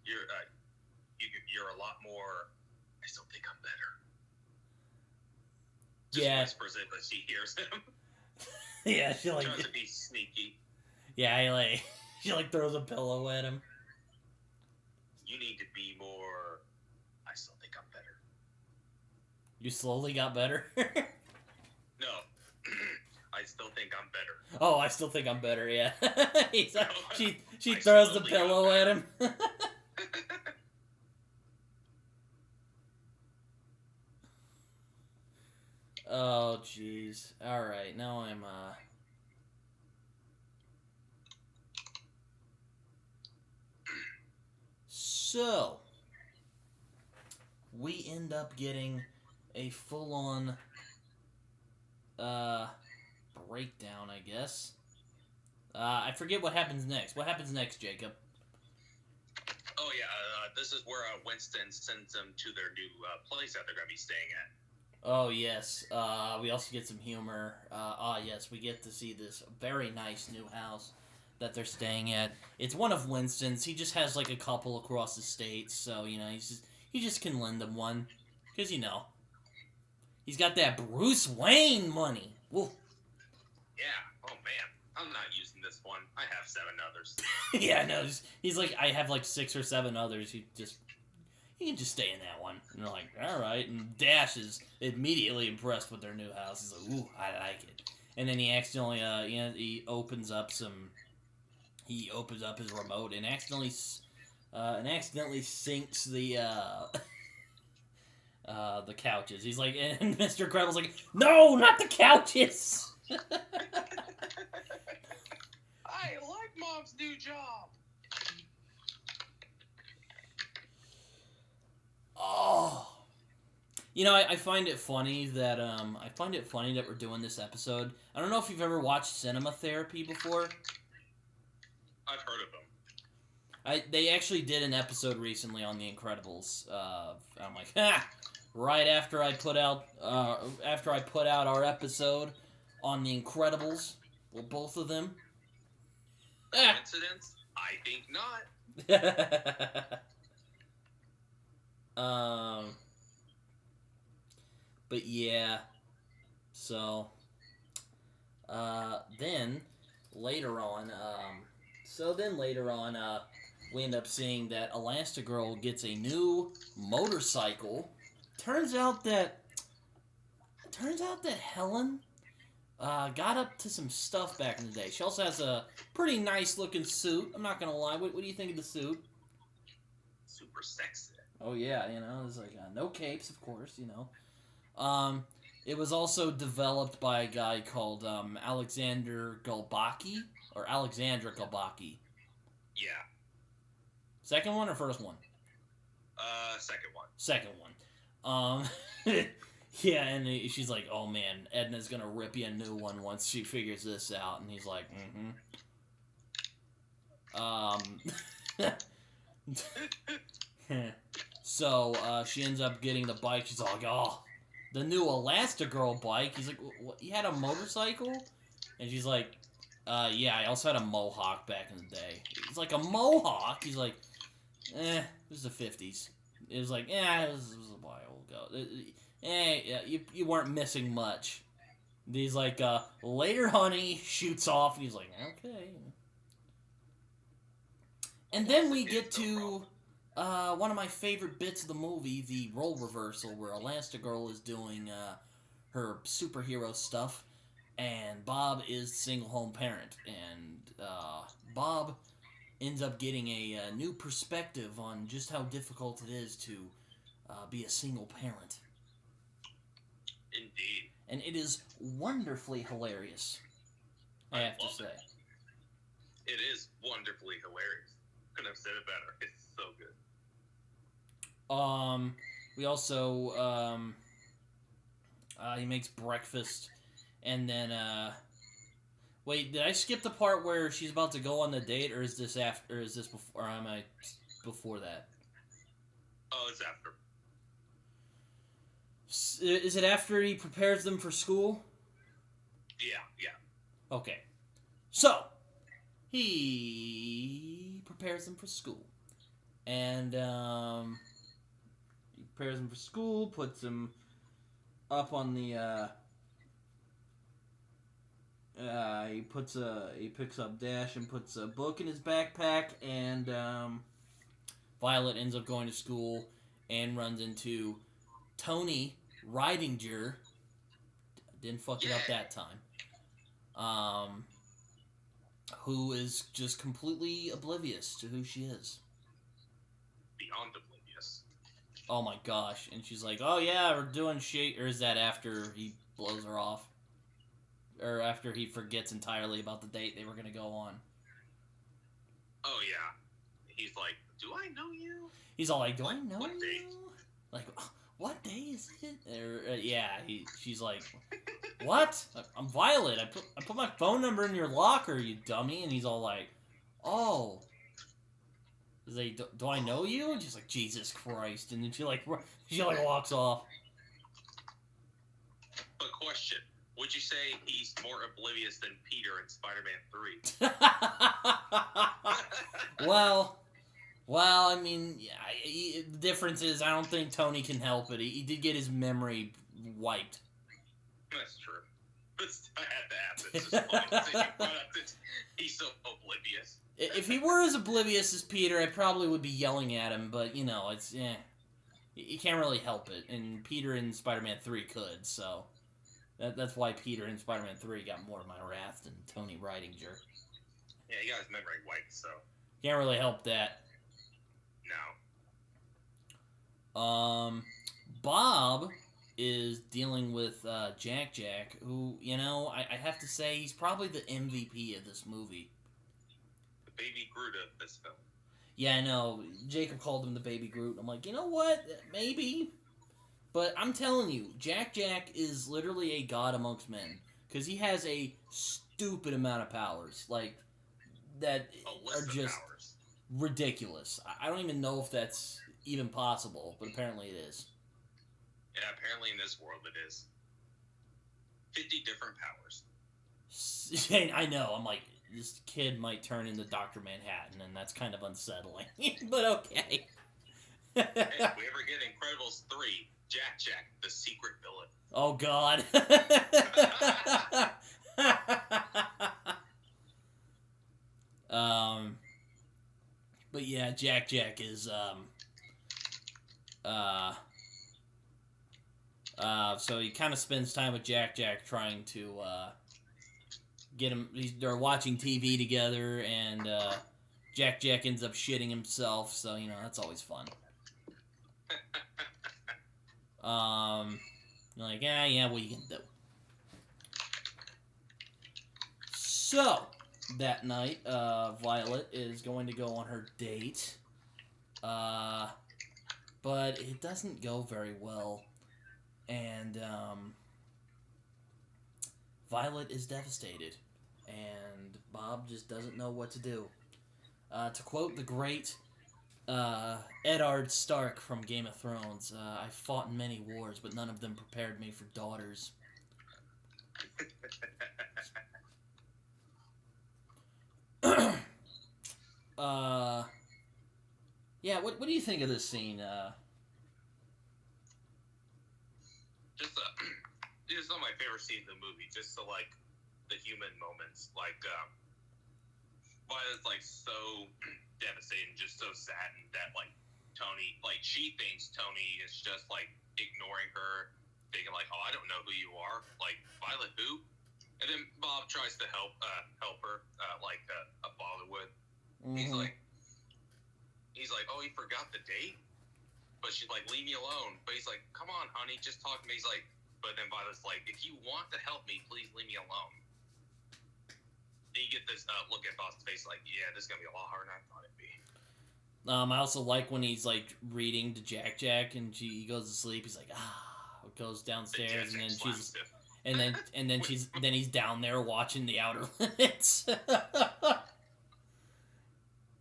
you're a lot more, I still think I'm better. Just whispers it, but she hears him. Yeah, she, like... tries to be sneaky. Yeah, she, like, throws a pillow at him. You need to be more... I still think I'm better. You slowly got better? No. I still think I'm better. Oh, I still think I'm better, yeah. She throws the pillow at him. Oh, jeez. Alright, now I'm, So, we end up getting a full-on, breakdown, I guess. I forget what happens next. What happens next, Jacob? Oh, yeah, this is where Winston sends them to their new place that they're going to be staying at. Oh, yes. We also get some humor. Yes, we get to see this very nice new house that they're staying at. It's one of Winston's. He just has, like, a couple across the state, so, you know, he just can lend them one. Because, you know, he's got that Bruce Wayne money. Woo. Yeah. Oh, man. I'm not using this one. I have 7 others. Yeah, no, he's like, I have, like, 6 or 7 others. You can just stay in that one. And they're like, all right. And Dash is immediately impressed with their new house. He's like, ooh, I like it. And then he accidentally, he opens up his remote and accidentally sinks the couches. He's like, and Mr. Incredible's like, no, not the couches. I like Mom's new job. Oh, you know, I find it funny that we're doing this episode. I don't know if you've ever watched Cinema Therapy before. I've heard of them. They actually did an episode recently on The Incredibles. I'm like, right after I put out our episode on The Incredibles, well, both of them. Coincidence? I think not. But yeah, so, then later on, we end up seeing that Elastigirl gets a new motorcycle. Turns out that Helen, got up to some stuff back in the day. She also has a pretty nice looking suit. I'm not gonna lie. What do you think of the suit? Super sexy. Oh yeah, you know, there's like no capes, of course, you know. It was also developed by a guy called Alexandra Galbaki. Yeah. Second one or first one? Second one. Yeah, and she's like, oh man, Edna's gonna rip you a new one once she figures this out. And he's like, So, she ends up getting the bike. She's like, oh, the new Elastigirl bike. He's like, what, you had a motorcycle? And she's like, yeah, I also had a mohawk back in the day. He's like, a mohawk? He's like, this is the 50s. It was like, this was a while ago. Yeah, you weren't missing much. He's like, later, honey, shoots off, and he's like, okay. And then we get to one of my favorite bits of the movie, the role reversal, where Elastigirl is doing her superhero stuff, and Bob is single home parent. And Bob ends up getting a new perspective on just how difficult it is to be a single parent. Indeed. And it is wonderfly hilarious, I have to say. It is wonderfully hilarious. Couldn't have said it better. It's so good. We also, he makes breakfast, and then, wait, did I skip the part where she's about to go on the date, or is this after, or is this before, or am I before that? Oh, it's after. Is it after he prepares them for school? Yeah. Okay. So, he prepares them for school. And, he prepares them for school, puts them up on the, he picks up Dash and puts a book in his backpack, and, Violet ends up going to school and runs into Tony Ridinger. Didn't fuck it up that time. Who is just completely oblivious to who she is. Beyond oblivious. Oh my gosh. And she's like, oh yeah, we're doing shit. Or is that after he blows her off? Or after he forgets entirely about the date they were going to go on? Oh yeah. He's like, do I know you? He's all like, do I know what you? Date? Like, what day is it? Or, she's like, what? I'm Violet. I put my phone number in your locker, you dummy. And he's all like, oh. He's like, do I know you? And she's like, Jesus Christ. And then she walks off. But question, would you say he's more oblivious than Peter in Spider-Man 3? Well, I mean, the difference is I don't think Tony can help it. He did get his memory wiped. That's true. But I had to ask this. He's so oblivious. If he were as oblivious as Peter, I probably would be yelling at him, but, it's, you can't really help it. And Peter in Spider-Man 3 could, so that's why Peter in Spider-Man 3 got more of my wrath than Tony Ridinger. Yeah, he got his memory wiped, so. Can't really help that. No. Bob is dealing with Jack, who, I have to say, he's probably the MVP of this movie. The baby Groot of this film. Yeah, I know. Jacob called him the baby Groot. I'm like, you know what? Maybe. But I'm telling you, Jack is literally a god amongst men. Because he has a stupid amount of powers. Like, that are just ridiculous. I don't even know if that's even possible, but apparently it is. Yeah, apparently in this world it is. 50 different powers. I know. I'm like, this kid might turn into Dr. Manhattan, and that's kind of unsettling. But okay. Hey, if we ever get Incredibles 3, Jack, the secret villain. Oh, God. But yeah, Jack is, so he kind of spends time with Jack trying to, get him, they're watching TV together, and, Jack ends up shitting himself, so, that's always fun. You're like, yeah, what you can do. So, that night, Violet is going to go on her date, but it doesn't go very well, and, Violet is devastated, and Bob just doesn't know what to do. To quote the great, Eddard Stark from Game of Thrones, I fought in many wars, but none of them prepared me for daughters. Yeah, what do you think of this scene? Just some of my favorite scenes in the movie, just so, like, the human moments, like, Violet's, like, so devastated and just so saddened that, like, Tony, like, she thinks Tony is just, like, ignoring her, thinking, like, oh, I don't know who you are, like, Violet who? And then Bob tries to help her, like a father would. Mm-hmm. He's like, oh, you forgot the date? But she's like, leave me alone. But he's like, come on, honey, just talk to me. He's like, but then Violet's like, if you want to help me, please leave me alone. Then you get this look at Bob's face like, yeah, this is going to be a lot harder than I thought it'd be. I also like when he's like reading to Jack and he goes to sleep. He's like, goes downstairs, and then then he's down there watching The Outer Limits.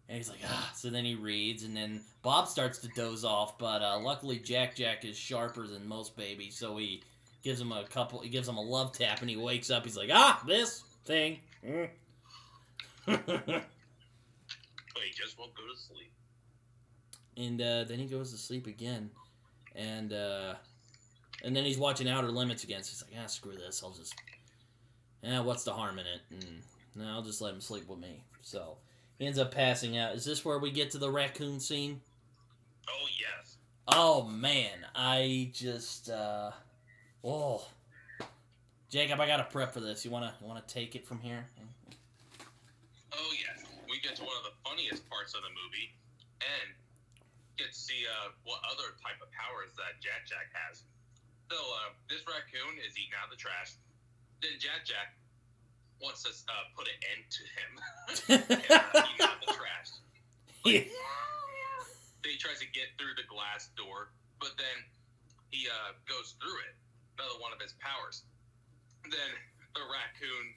And he's like, so then he reads, and then Bob starts to doze off, but luckily Jack is sharper than most babies, so he gives him a love tap, and he wakes up. He's like, this thing. But he just won't go to sleep. And then he goes to sleep again, and then he's watching Outer Limits again. So he's like, screw this. I'll just, what's the harm in it? And I'll just let him sleep with me. So he ends up passing out. Is this where we get to the raccoon scene? Oh yes. Oh man, I just Jacob, I gotta prep for this. You wanna take it from here? Oh yes, we get to one of the funniest parts of the movie, and get to see what other type of powers that Jack has. So this raccoon is eating out of the trash. Then Jack wants to put an end to him and eating out of the trash. Like, Then he tries to get through the glass door, but then he goes through it. Another one of his powers. Then the raccoon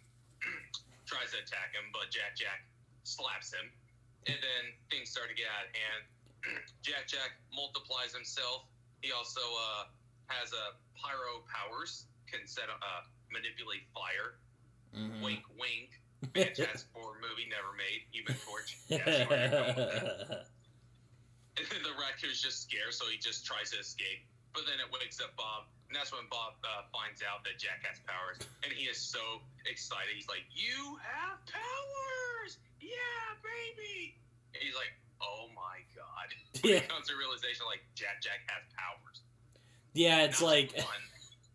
tries to attack him, but Jack slaps him. And then things start to get out of hand. Jack multiplies himself. He also has pyro powers, can manipulate fire. Mm-hmm. Wink, wink. Fantastic Four movie never made. Human Torch. Yes, and then the raccoon's just scared, so he just tries to escape. But then it wakes up Bob, and that's when Bob finds out that Jack has powers, and he is so excited. He's like, "You have powers! Yeah, baby!" And he's like, "Oh my god!" Yeah. It comes to realization like Jack has powers. Yeah, it's like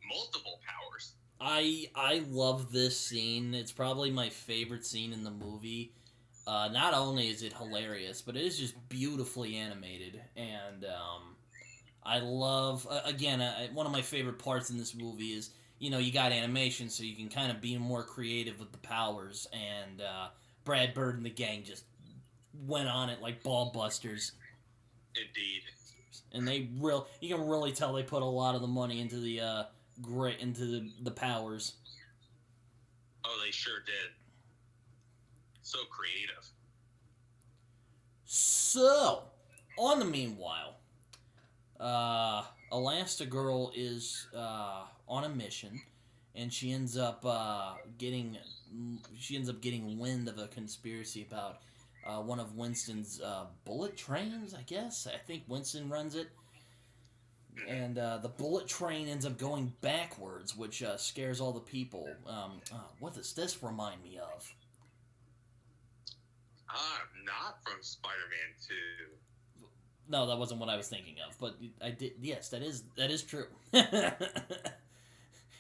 multiple powers. I love this scene. It's probably my favorite scene in the movie. Not only is it hilarious, but it is just beautifully animated, and I love one of my favorite parts in this movie is you got animation, so you can kind of be more creative with the powers, and Brad Bird and the gang just went on it like ball busters. Indeed. And you can really tell they put a lot of the money into the the powers. Oh, they sure did. So creative. So, on the meanwhile, Elastigirl is on a mission, and she ends up getting wind of a conspiracy about one of Winston's bullet trains, I guess. I think Winston runs it. And the bullet train ends up going backwards, which scares all the people. What does this remind me of? Not from Spider-Man 2. No, that wasn't what I was thinking of. But I did. Yes, that is true.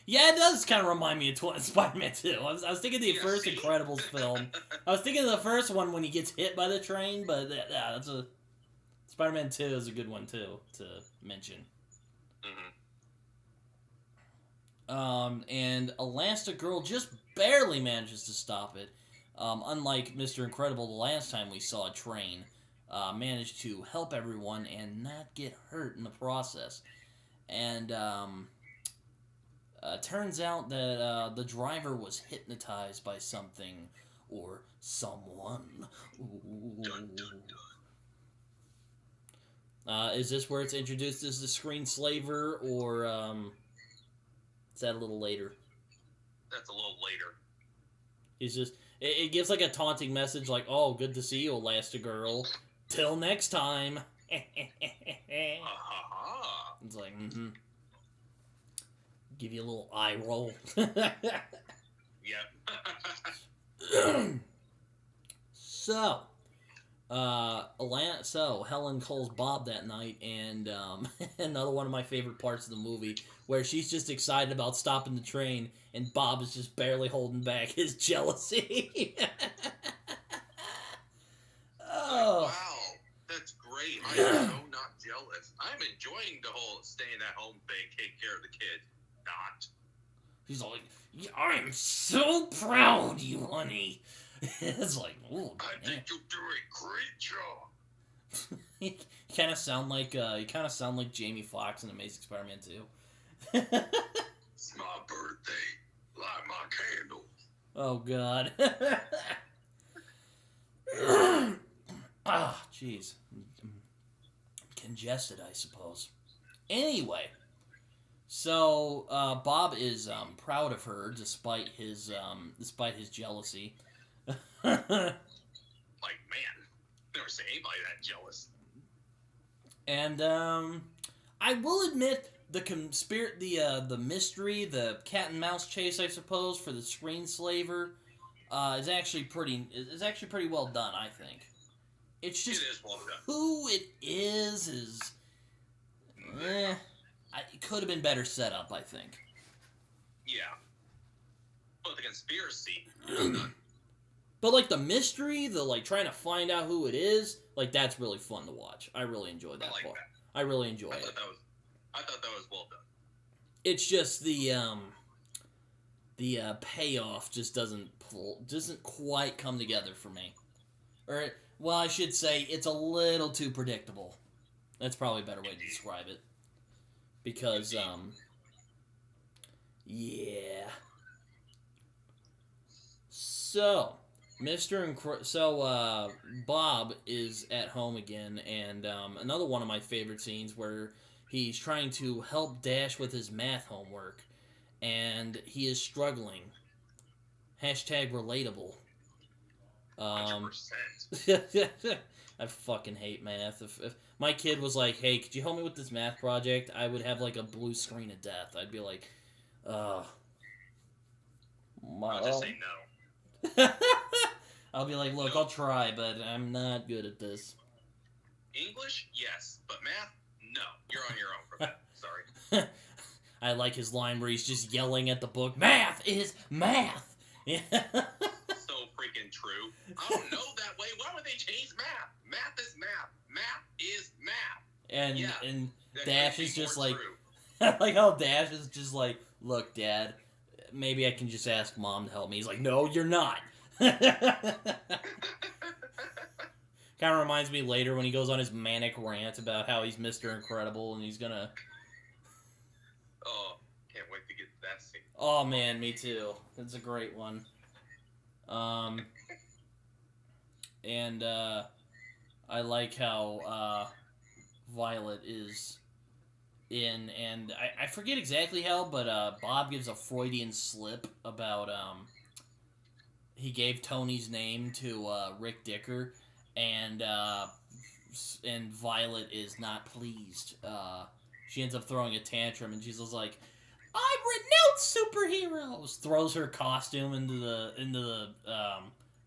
Yeah, it does kind of remind me of Spider-Man 2. I was thinking of the first Incredibles film. I was thinking of the first one when he gets hit by the train, but yeah, that's a... Spider-Man 2 is a good one, too, to mention. Mm-hmm. And Elastigirl just barely manages to stop it. Unlike Mr. Incredible the last time we saw a train, managed to help everyone and not get hurt in the process. And, turns out that the driver was hypnotized by something or someone. Dun, dun, dun. Is this where it's introduced as the screenslaver, or is that a little later? That's a little later. It's just it gives like a taunting message, like, "Oh, good to see you, Elastigirl. Till next time." It's like, give you a little eye roll. Yeah. So Helen calls Bob that night, and another one of my favorite parts of the movie, where she's just excited about stopping the train, and Bob is just barely holding back his jealousy. says, I'm enjoying the whole staying at home thing, take care of the kids. Not. He's like, I'm so proud of you, honey. It's like, oh, I think you'll do a great job. You kind of sound like Jamie Foxx in Amazing Spider-Man 2. It's my birthday. Light my candle. Oh God. Ah, jeez. Congested, I suppose. Anyway, so Bob is proud of her despite his jealousy. Like, man, never seen anybody that jealous. And I will admit the mystery, the cat and mouse chase, I suppose, for the screenslaver is actually pretty well done, I think. It's just It is well done. who it is it could have been better set up, I think. Yeah. But the conspiracy. But like the mystery, the like trying to find out who it is, like that's really fun to watch. I really enjoyed that part. I really enjoy it. I thought that was well done. It's just the payoff just doesn't quite come together for me. Or, well, I should say it's a little too predictable. That's probably a better way to describe it. Because, yeah. So, Bob is at home again, and another one of my favorite scenes where he's trying to help Dash with his math homework, and he is struggling. Hashtag relatable. 100%. I fucking hate math. If my kid was like, hey, could you help me with this math project? I would have like a blue screen of death. I'd be like, I'll just say no. I'll be like, look, I'll try, but I'm not good at this. English, yes, but math, no. You're on your own for that. Sorry. I like his line where he's just yelling at the book, math is math! Yeah. So freaking true. I don't know that way. Why would they change math? Math is math. Math is math. And Dash is just like, I like how Dash is just like, look, Dad, maybe I can just ask Mom to help me. He's like, no, you're not. Kind of reminds me later when he goes on his manic rant about how he's Mr. Incredible and he's gonna... Oh, can't wait to get to that scene. Oh man, me too. It's a great one. And I like how Violet is in, and I forget exactly how, but Bob gives a Freudian slip about he gave Tony's name to Rick Dicker, and Violet is not pleased. She ends up throwing a tantrum, and she's just like, I renounce superheroes! Throws her costume into the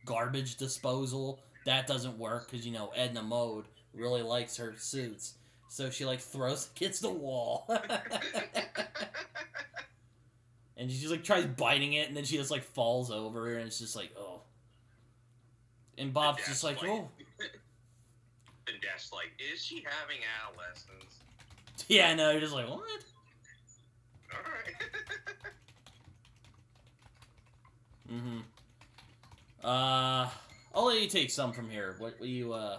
garbage disposal. That doesn't work, because, Edna Mode really likes her suits. So she, throws it against the wall. And she just, tries biting it, and then she just, falls over, and it's just like, oh. And Bob's just like, oh. And Dash's like, is she having adolescence? Yeah, I know, you're just like, what? Alright. Mm-hmm. I'll let you take some from here. What are you, Okay.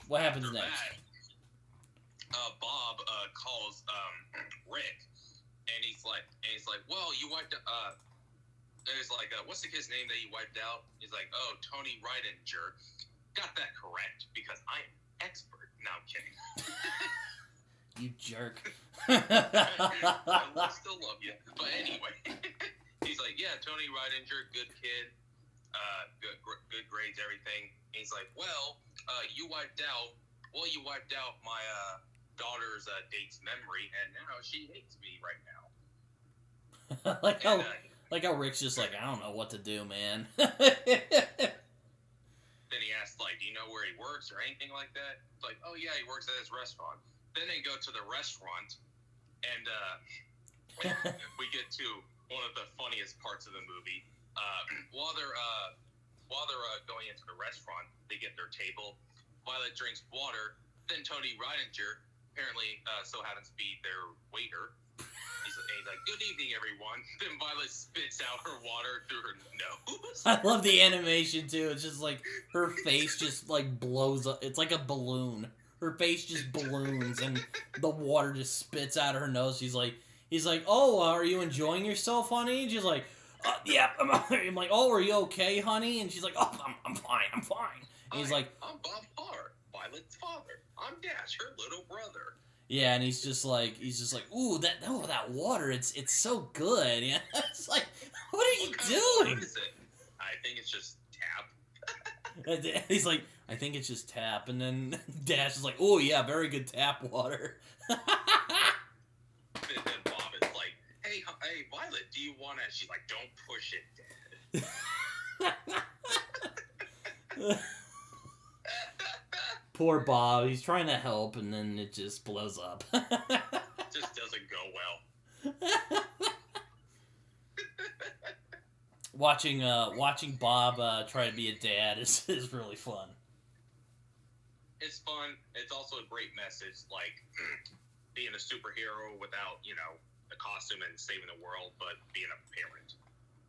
What happens after next? That, Bob calls Rick, and he's like, well, you wiped. He's like, what's the kid's name that you wiped out? He's like, oh, Tony Ratzenberger. Got that correct because I am expert. No, I'm kidding. You jerk. I still love you, but anyway, he's like, yeah, Tony Ratzenberger, good kid, good grades, everything. And he's like, well, you wiped out my daughter's date's memory, and now she hates me right now. like how Rick's just like, I don't know what to do, man. Then he asked, do you know where he works or anything like that? It's like, oh yeah, he works at this restaurant. Then they go to the restaurant, and we get to one of the funniest parts of the movie. While they're while they're going into the restaurant, they get their table. Violet drinks water. Then Tony Ridinger apparently so happens to be their waiter. He's like, good evening, everyone. Then Violet spits out her water through her nose. I love the animation, too. It's just like, her face just, like, blows up. It's like a balloon. Her face just balloons, and the water just spits out of her nose. He's like, oh, are you enjoying yourself, honey? And she's like, yeah. I'm like, oh, are you okay, honey? And she's like, oh, I'm fine. And he's like, I'm Bob Parr, Violet's father. I'm Dash, her little brother. Yeah, and he's just like, ooh, that water, it's so good. Yeah, it's like, what are you doing? What is it? I think it's just tap. He's like, I think it's just tap, and then Dash is like, oh yeah, very good tap water. And then Bob is like, hey, Violet, do you want to? She's like, don't push it, Dad. Poor Bob, he's trying to help, and then it just blows up. Just doesn't go well. Watching Bob try to be a dad is really fun. It's fun. It's also a great message, like being a superhero without, a costume and saving the world, but being a parent.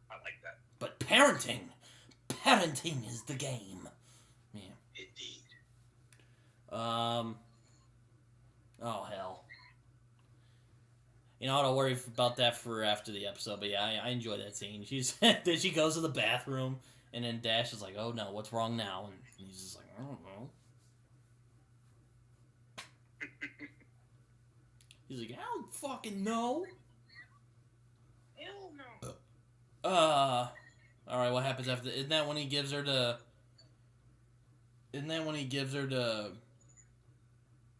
I like that. But parenting is the game. Yeah. Indeed. Oh hell. You know, I'll worry about that for after the episode, but yeah, I enjoy that scene. Then she goes to the bathroom, and then Dash is like, oh no, what's wrong now? And he's just like, I don't know. He's like, I don't fucking know. Hell no. Alright, what happens after? Isn't that when he gives her the...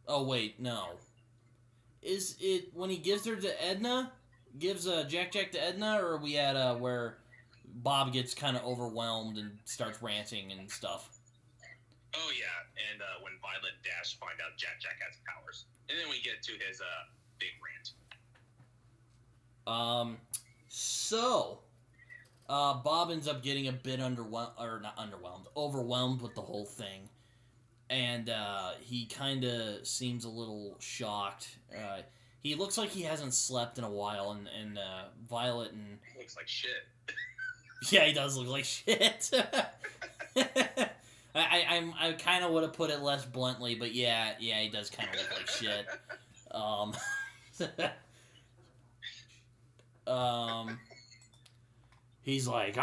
Oh, wait, no. Is it when he gives her to Edna? Gives Jack to Edna? Or are we at where Bob gets kind of overwhelmed and starts ranting and stuff? Oh, yeah, and when Violet and Dash find out Jack has powers. And then we get to his big rant. Bob ends up getting a bit overwhelmed with the whole thing. And he kind of seems a little shocked. He looks like he hasn't slept in a while, and Violet and... He looks like shit. Yeah, he does look like shit. I kind of would have put it less bluntly, but yeah, he does kind of look like shit. He's like,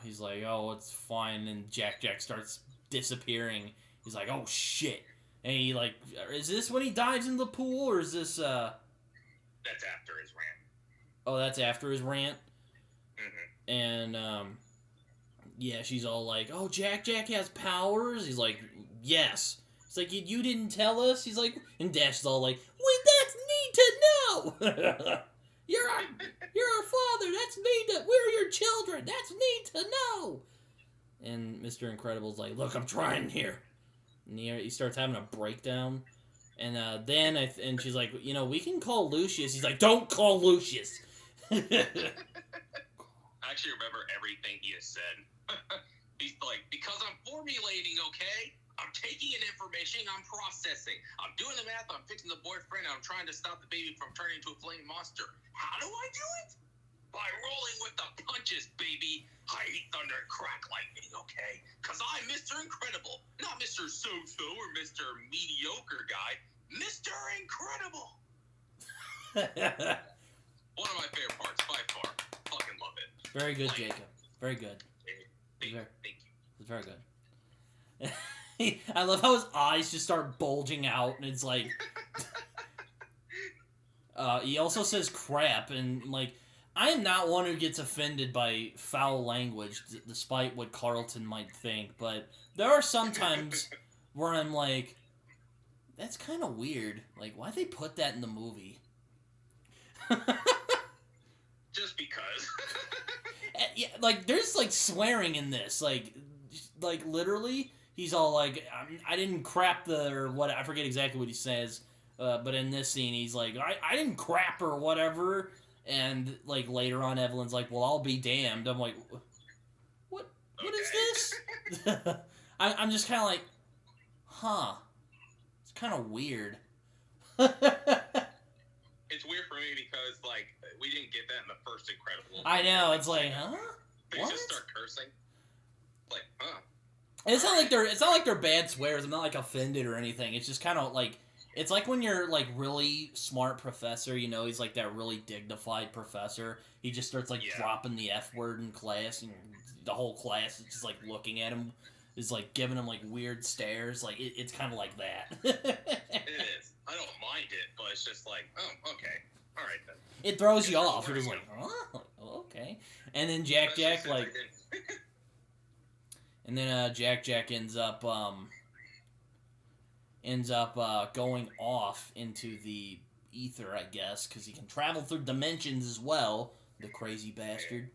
he's like, oh, it's fine, and Jack starts disappearing. He's like, oh shit, and he like, is this when he dives in the pool, or is this That's after his rant. Oh, that's after his rant. Mm-hmm. And yeah, she's all like, oh, Jack has powers. He's like, yes. It's like, you didn't tell us. He's like, and Dash is all like, well, that's neat to know. You're our father. That's neat. We're your children. That's neat to know. And Mr. Incredible's like, look, I'm trying here. And he starts having a breakdown. And then and she's like, we can call Lucius. He's like, don't call Lucius. I actually remember everything he has said. He's like, because I'm formulating, okay? I'm taking in information, I'm processing. I'm doing the math, I'm fixing the boyfriend, I'm trying to stop the baby from turning into a flaming monster. How do I do it? By rolling with the punches, baby. I eat thunder and crack lightning, okay? Because I'm Mr. Incredible. Not Mr. So-so or Mr. Mediocre guy. Mr. Incredible. One of my favorite parts, by far. Fucking love it. Very good, Jacob. Very good. Thank you. It's very good. I love how his eyes just start bulging out, and it's like... he also says crap, and, like, I am not one who gets offended by foul language, despite what Carlton might think, but there are some times where I'm like, that's kind of weird. Like, why'd they put that in the movie? Just because. Yeah, like, there's, like, swearing in this. Like literally, he's all like, I didn't crap or what, I forget exactly what he says, but in this scene, he's like, I didn't crap or whatever, and, like, later on, Evelyn's like, well, I'll be damned. I'm like, what is this? I'm just kind of like, huh. It's kind of weird. It's weird for me because, like, we didn't get that in the first Incredible. I know, it's like, huh? They What? just start cursing. Like, huh? It's not like they're bad swears. I'm not like offended or anything. It's just kind of like, it's like when you're like really smart professor, you know, he's like that really dignified professor. He just starts like dropping the F word in class, and the whole class is just like looking at him, is like giving him like weird stares. Like it's kind of like that. It is. I don't mind it, but it's just like, oh, okay, all right then. It throws you off. It was like, huh? Like, oh, okay. And then Jack like. And then Jack ends up going off into the ether, I guess, because he can travel through dimensions as well, the crazy bastard.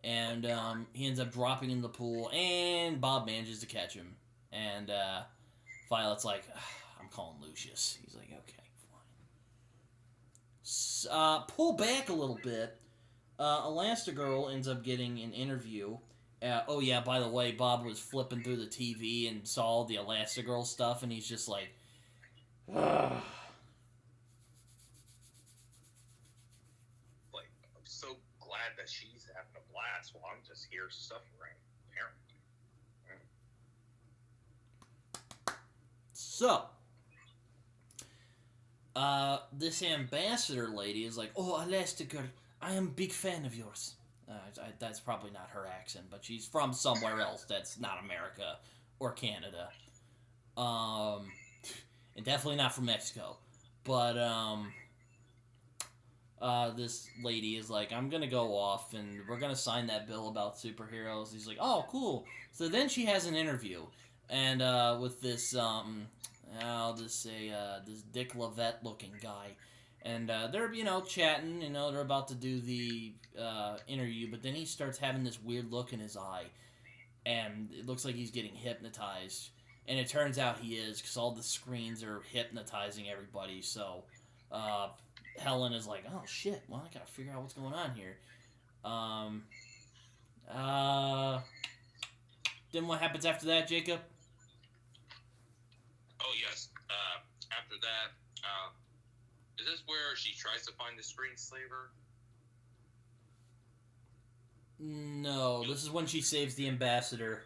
And he ends up dropping in the pool, and Bob manages to catch him. And Violet's like, I'm calling Lucius. He's like, okay, fine. Pull back a little bit. Elastigirl ends up getting an interview. Oh yeah, by the way, Bob was flipping through the TV and saw the Elastigirl stuff, and he's just like, ugh. Like, I'm so glad that she's having a blast while I'm just here suffering, apparently. So, this ambassador lady is like, oh, Elastigirl, I am a big fan of yours. That's probably not her accent, but she's from somewhere else that's not America or Canada. And definitely not from Mexico. But, this lady is like, I'm gonna go off and we're gonna sign that bill about superheroes. He's like, oh, cool. So then she has an interview. And, with this, this Dick Lavette looking guy. And they're, chatting, they're about to do the interview, but then he starts having this weird look in his eye, and it looks like he's getting hypnotized. And it turns out he is, because all the screens are hypnotizing everybody, so Helen is like, oh shit, well, I gotta figure out what's going on here. Then what happens after that, Jacob? Oh, yes. After that, is this where she tries to find the screensaver? No, this is when she saves the ambassador.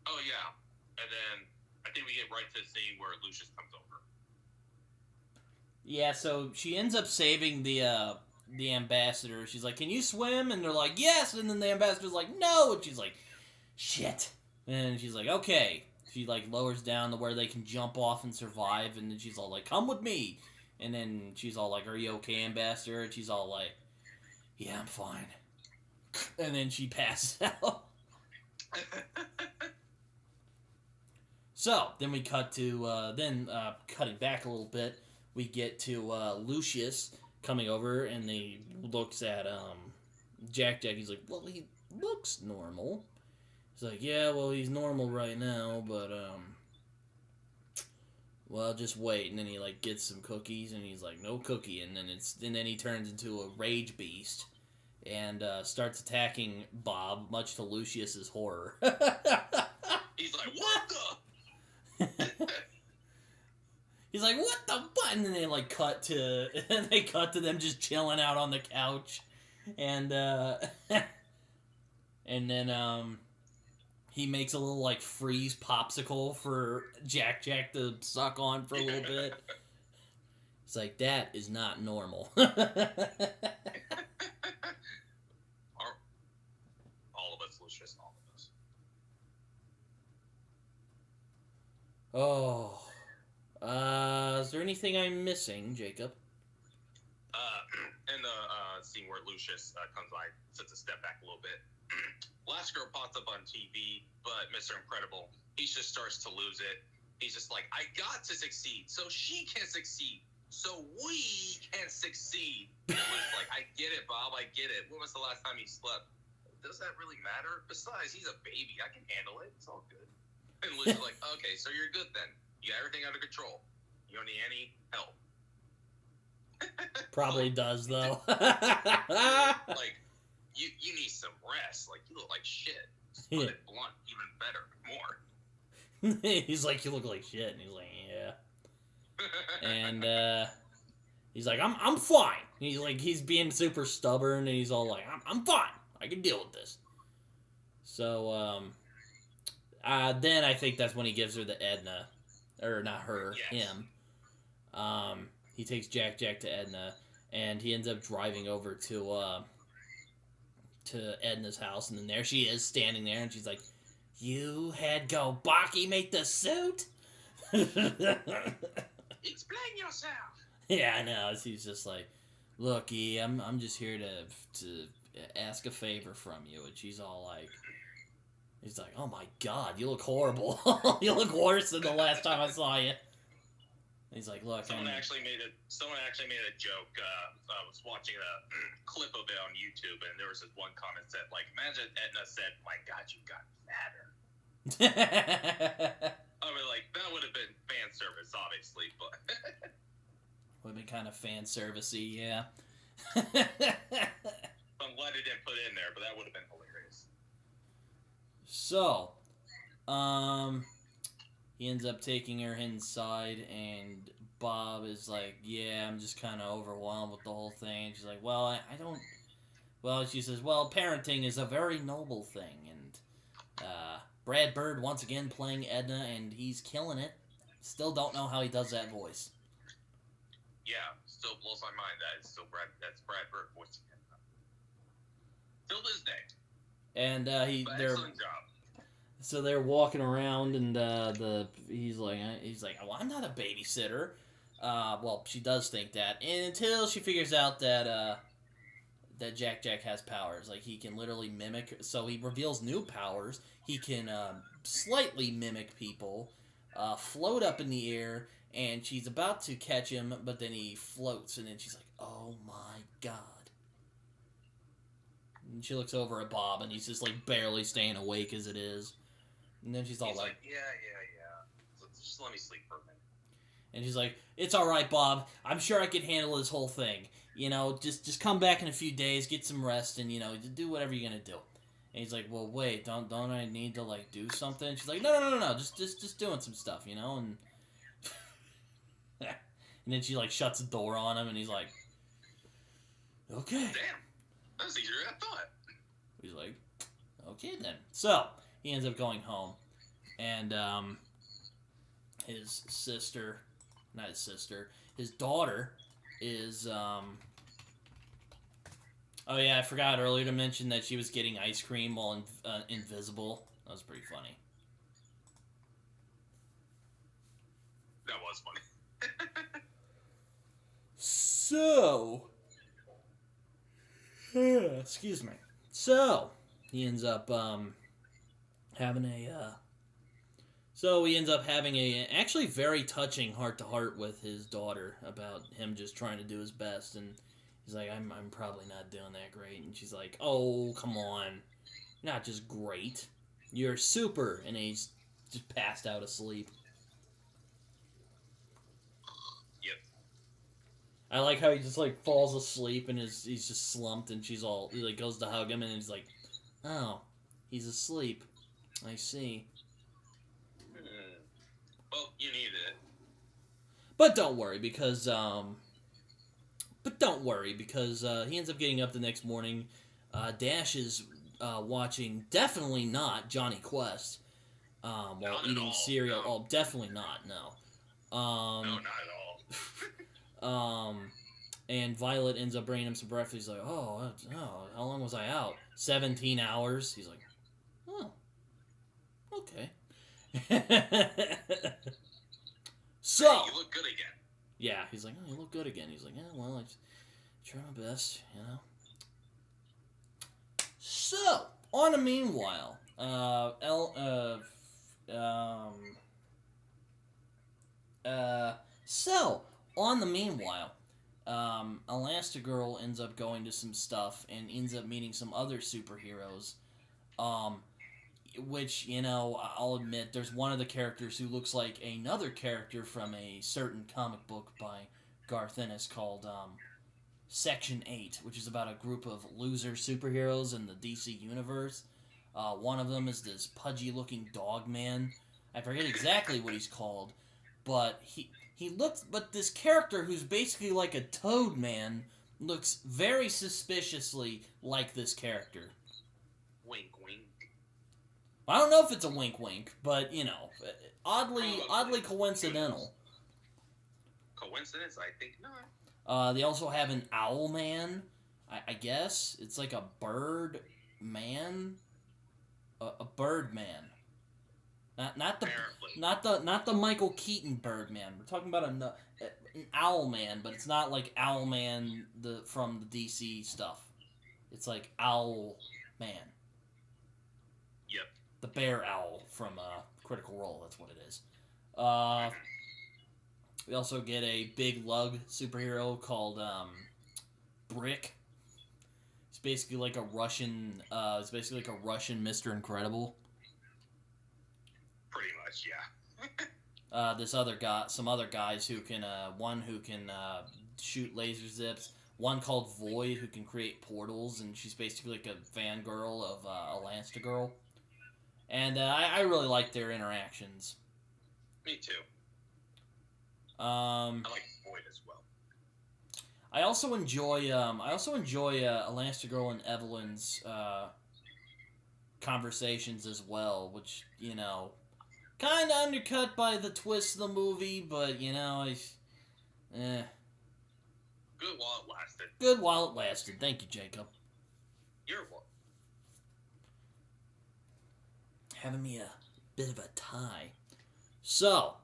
Oh, yeah. And then I think we get right to the scene where Lucius comes over. Yeah, so she ends up saving the ambassador. She's like, can you swim? And they're like, yes! And then the ambassador's like, no! And she's like, shit! And she's like, okay. She, like, lowers down to where they can jump off and survive, and then she's all like, come with me! And then she's all like, are you okay, Ambassador? And she's all like, yeah, I'm fine. And then she passes out. So, then we cut to, cutting back a little bit, we get to Lucius coming over, and he looks at Jack. He's like, well, he looks normal. He's like, yeah, well, he's normal right now, but, well, just wait. And then he, like, gets some cookies, and he's like, no cookie. And then he turns into a rage beast and starts attacking Bob, much to Lucius's horror. He's like, what the? He's like, what the fuck? And then they, like, cut to them just chilling out on the couch. And, and then, he makes a little, like, freeze popsicle for Jack to suck on for a little bit. It's like, that is not normal. All of us, Lucius, all of us. Oh. Is there anything I'm missing, Jacob? In the scene where Lucius comes by, sits a step back a little bit. Last Girl pops up on TV, but Mr. Incredible, he just starts to lose it. He's just like, I got to succeed, so she can succeed, so we can succeed. And Lucius like, I get it, Bob, I get it. When was the last time he slept? Does that really matter? Besides, he's a baby. I can handle it. It's all good. And Lucius is like, okay, so you're good then. You got everything under control. You don't need any help. Probably does, though. Like, you need some rest. Like, you look like shit. Just put it blunt, even better, more. He's like, you look like shit. And he's like, yeah. And, he's like, I'm fine. He's being super stubborn, and he's all like, I'm fine. I can deal with this. So, then I think that's when he gives her the Edna. Or not her, yes. him. He takes Jack to Edna, and he ends up driving over to Edna's house, and then there she is, standing there, and she's like, you had Gobaki make the suit? Explain yourself. Yeah, I know. He's just like, look, E, I'm just here to ask a favor from you. And she's all like, he's like, oh my god, you look horrible. You look worse than the last time I saw you. He's like, look, someone actually made a joke. I was watching a clip of it on YouTube, and there was this one comment that said, like, imagine Edna said, my god, you got fatter. I mean, like, that would have been fan service, obviously, but would have been kind of fan servicey, yeah. I'm glad it didn't put it in there, but that would have been hilarious. So, he ends up taking her inside, and Bob is like, yeah, I'm just kind of overwhelmed with the whole thing. And she's like, well, I don't... Well, she says, well, parenting is a very noble thing, and Brad Bird once again playing Edna, and he's killing it. Still don't know how he does that voice. Yeah, still blows my mind that it's still that's Brad Bird voicing Edna. Till this day. And excellent job. So they're walking around, and he's like, well, I'm not a babysitter. Well, she does think that, and until she figures out that Jack has powers, like he can literally mimic. So he reveals new powers. He can slightly mimic people, float up in the air, and she's about to catch him, but then he floats, and then she's like, oh my god. And she looks over at Bob, and he's just like barely staying awake as it is. And then she's all like, yeah. So just let me sleep for a minute. And she's like, it's alright, Bob. I'm sure I can handle this whole thing. You know, just come back in a few days, get some rest, and, you know, do whatever you're gonna do. And he's like, well, wait, don't I need to, like, do something? And she's like, no, just doing some stuff, you know? And and then she, like, shuts the door on him, and he's like, okay. Damn, that's easier than I thought. He's like, okay then. So, he ends up going home, and his daughter is, oh yeah, I forgot earlier to mention that she was getting ice cream while invisible. That was pretty funny. That was funny. So, excuse me. So, he ends up, having a actually very touching heart-to-heart with his daughter about him just trying to do his best, and he's like, I'm probably not doing that great, and she's like, oh, come on, not just great, you're super, and he's just passed out asleep. Yep. I like how he just, like, falls asleep, and he's just slumped, and he, like, goes to hug him, and he's like, oh, he's asleep. I see. Well, you needed it. But don't worry, because he ends up getting up the next morning. Dash is watching, definitely not Johnny Quest, while eating cereal. No. Oh, definitely not, no. No, not at all. And Violet ends up bringing him some breakfast. He's like, oh, how long was I out? 17 hours. He's like, oh, okay. So, hey, you look good again. Yeah, he's like, oh, you look good again. He's like, yeah, well, I try my best, you know. So, on the meanwhile, Elastigirl ends up going to some stuff and ends up meeting some other superheroes, which, you know, I'll admit, there's one of the characters who looks like another character from a certain comic book by Garth Ennis called, Section 8, which is about a group of loser superheroes in the DC universe. One of them is this pudgy-looking dog man. I forget exactly what he's called, but he looks. But this character, who's basically like a Toad Man, looks very suspiciously like this character. Wink, wink. I don't know if it's a wink, wink, but oddly coincidental. Coincidence? I think not. They also have an owl man. I guess it's like a bird man. A bird man. Not the Michael Keaton Birdman. We're talking about an Owl Man, but it's not like Owl Man from the DC stuff. It's like Owl Man. Yep. The bear owl from Critical Role. That's what it is. We also get a big lug superhero called Brick. It's basically like a Russian. It's basically like a Russian Mr. Incredible. Pretty much, yeah. This other guy, some other guys who can, one who can shoot laser zips, one called Void who can create portals, and she's basically like a fangirl of Elastigirl. And I really like their interactions. Me too. I like Void as well. I also enjoy Elastigirl and Evelyn's conversations as well, which, kind of undercut by the twist of the movie, but, Good while it lasted. Good while it lasted. Thank you, Jacob. You're welcome. Having me a bit of a tie. So,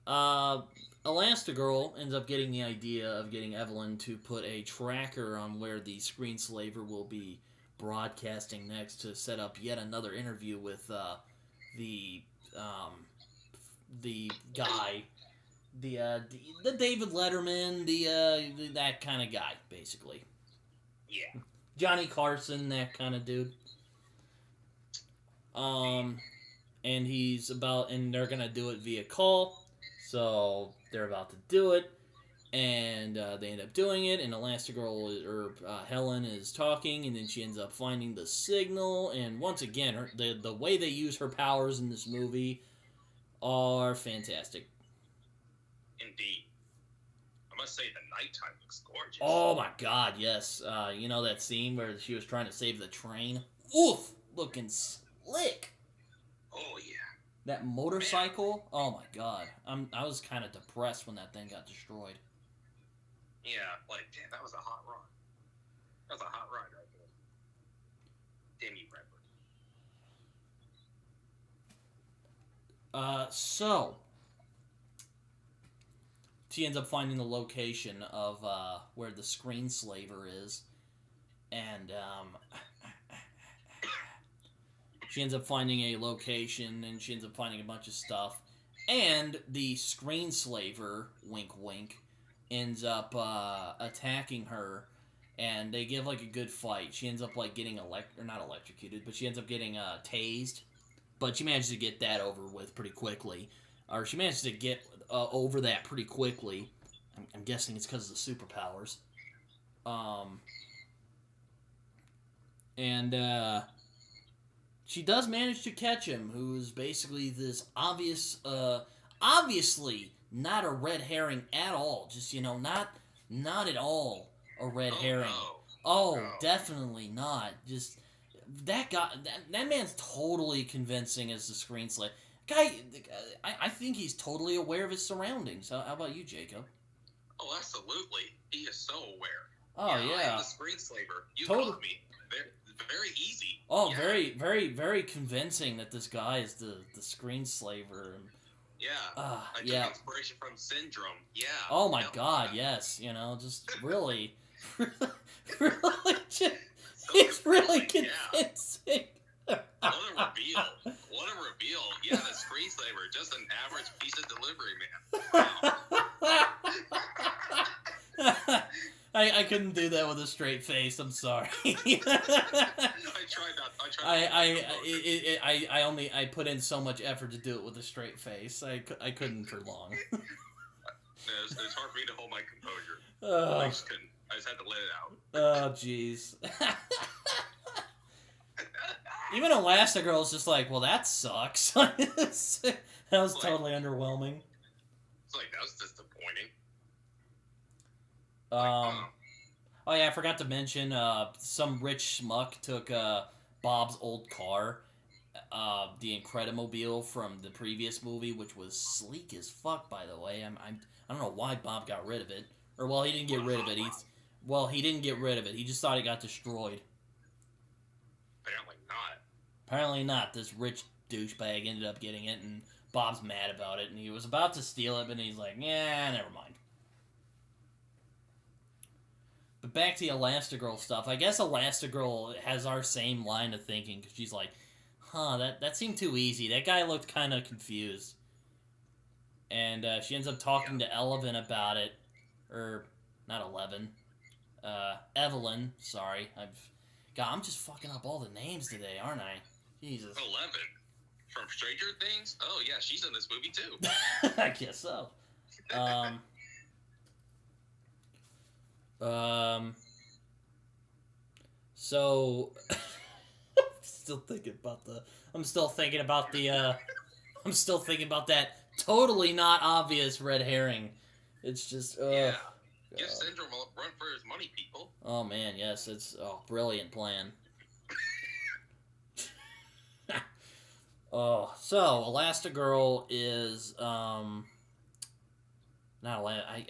Elastigirl ends up getting the idea of getting Evelyn to put a tracker on where the screenslaver will be broadcasting next to set up yet another interview with the guy, the David Letterman, that kind of guy, basically. Yeah. Johnny Carson, that kind of dude. And they're gonna do it via call, so they're about to do it, and they end up doing it, and Elastigirl, Helen is talking, and then she ends up finding the signal, and once again, the way they use her powers in this movie are fantastic. Indeed. I must say, the nighttime looks gorgeous. Oh my god, yes. That scene where she was trying to save the train? Oof! Looking slick! Oh, yeah. That motorcycle? Man. Oh my god. I was kind of depressed when that thing got destroyed. Yeah, damn, that was a hot run. That was a hot run right there. Damn you, Redwood. So she ends up finding the location of where the screenslaver is, and she ends up finding a location, and she ends up finding a bunch of stuff, and the screenslaver, wink wink, ends up attacking her, and they give a good fight. She ends up getting not electrocuted, but she ends up getting tased, but she manages to get that over with pretty quickly. Or she manages to get over that pretty quickly. I'm guessing it's because of the superpowers. And she does manage to catch him, who's basically this obviously not a red herring at all. Just, not at all a red herring. No. Definitely not. Just, that guy, that man's totally convincing as the screenslay. Guy, I think he's totally aware of his surroundings. How about you, Jacob? Oh, absolutely. He is so aware. Oh, yeah. I am the screenslaver. You caught me. Very easy. Oh, yeah. Very, very, very convincing that this guy is the screenslaver. Yeah. I took inspiration from Syndrome. Yeah. Oh my God, yes. Just really, really, it's really convincing. Yeah. What a reveal. What a reveal. Yeah, the screenslaver, just an average pizza delivery man. Wow. I couldn't do that with a straight face. I'm sorry. I tried not. I put in so much effort to do it with a straight face. I couldn't for long. It's hard for me to hold my composure. I just couldn't. I just had to let it out. Oh, jeez. Even Elastigirl's just like, well, that sucks. That was totally underwhelming. It's like, that was disappointing. Oh yeah, I forgot to mention, some rich schmuck took Bob's old car, the Incredimobile from the previous movie, which was sleek as fuck, by the way. I don't know why Bob got rid of it. Or, well, he didn't get rid of it. He didn't get rid of it. He just thought it got destroyed. Apparently not. Apparently not. This rich douchebag ended up getting it, and Bob's mad about it, and he was about to steal it, but he's like, yeah, never mind. But back to the Elastigirl stuff. I guess Elastigirl has our same line of thinking, because she's like, that seemed too easy. That guy looked kind of confused. And she ends up talking to Eleven about it. Or, not 11. Evelyn, sorry. I'm just fucking up all the names today, aren't I? Jesus. 11. From Stranger Things? Oh, yeah, she's in this movie, too. I guess so. So... I'm still thinking about that totally not obvious red herring. It's just, yeah. Give Syndrome a run for his money, people. Oh, man, yes. It's a brilliant plan. So, Elastigirl is, not I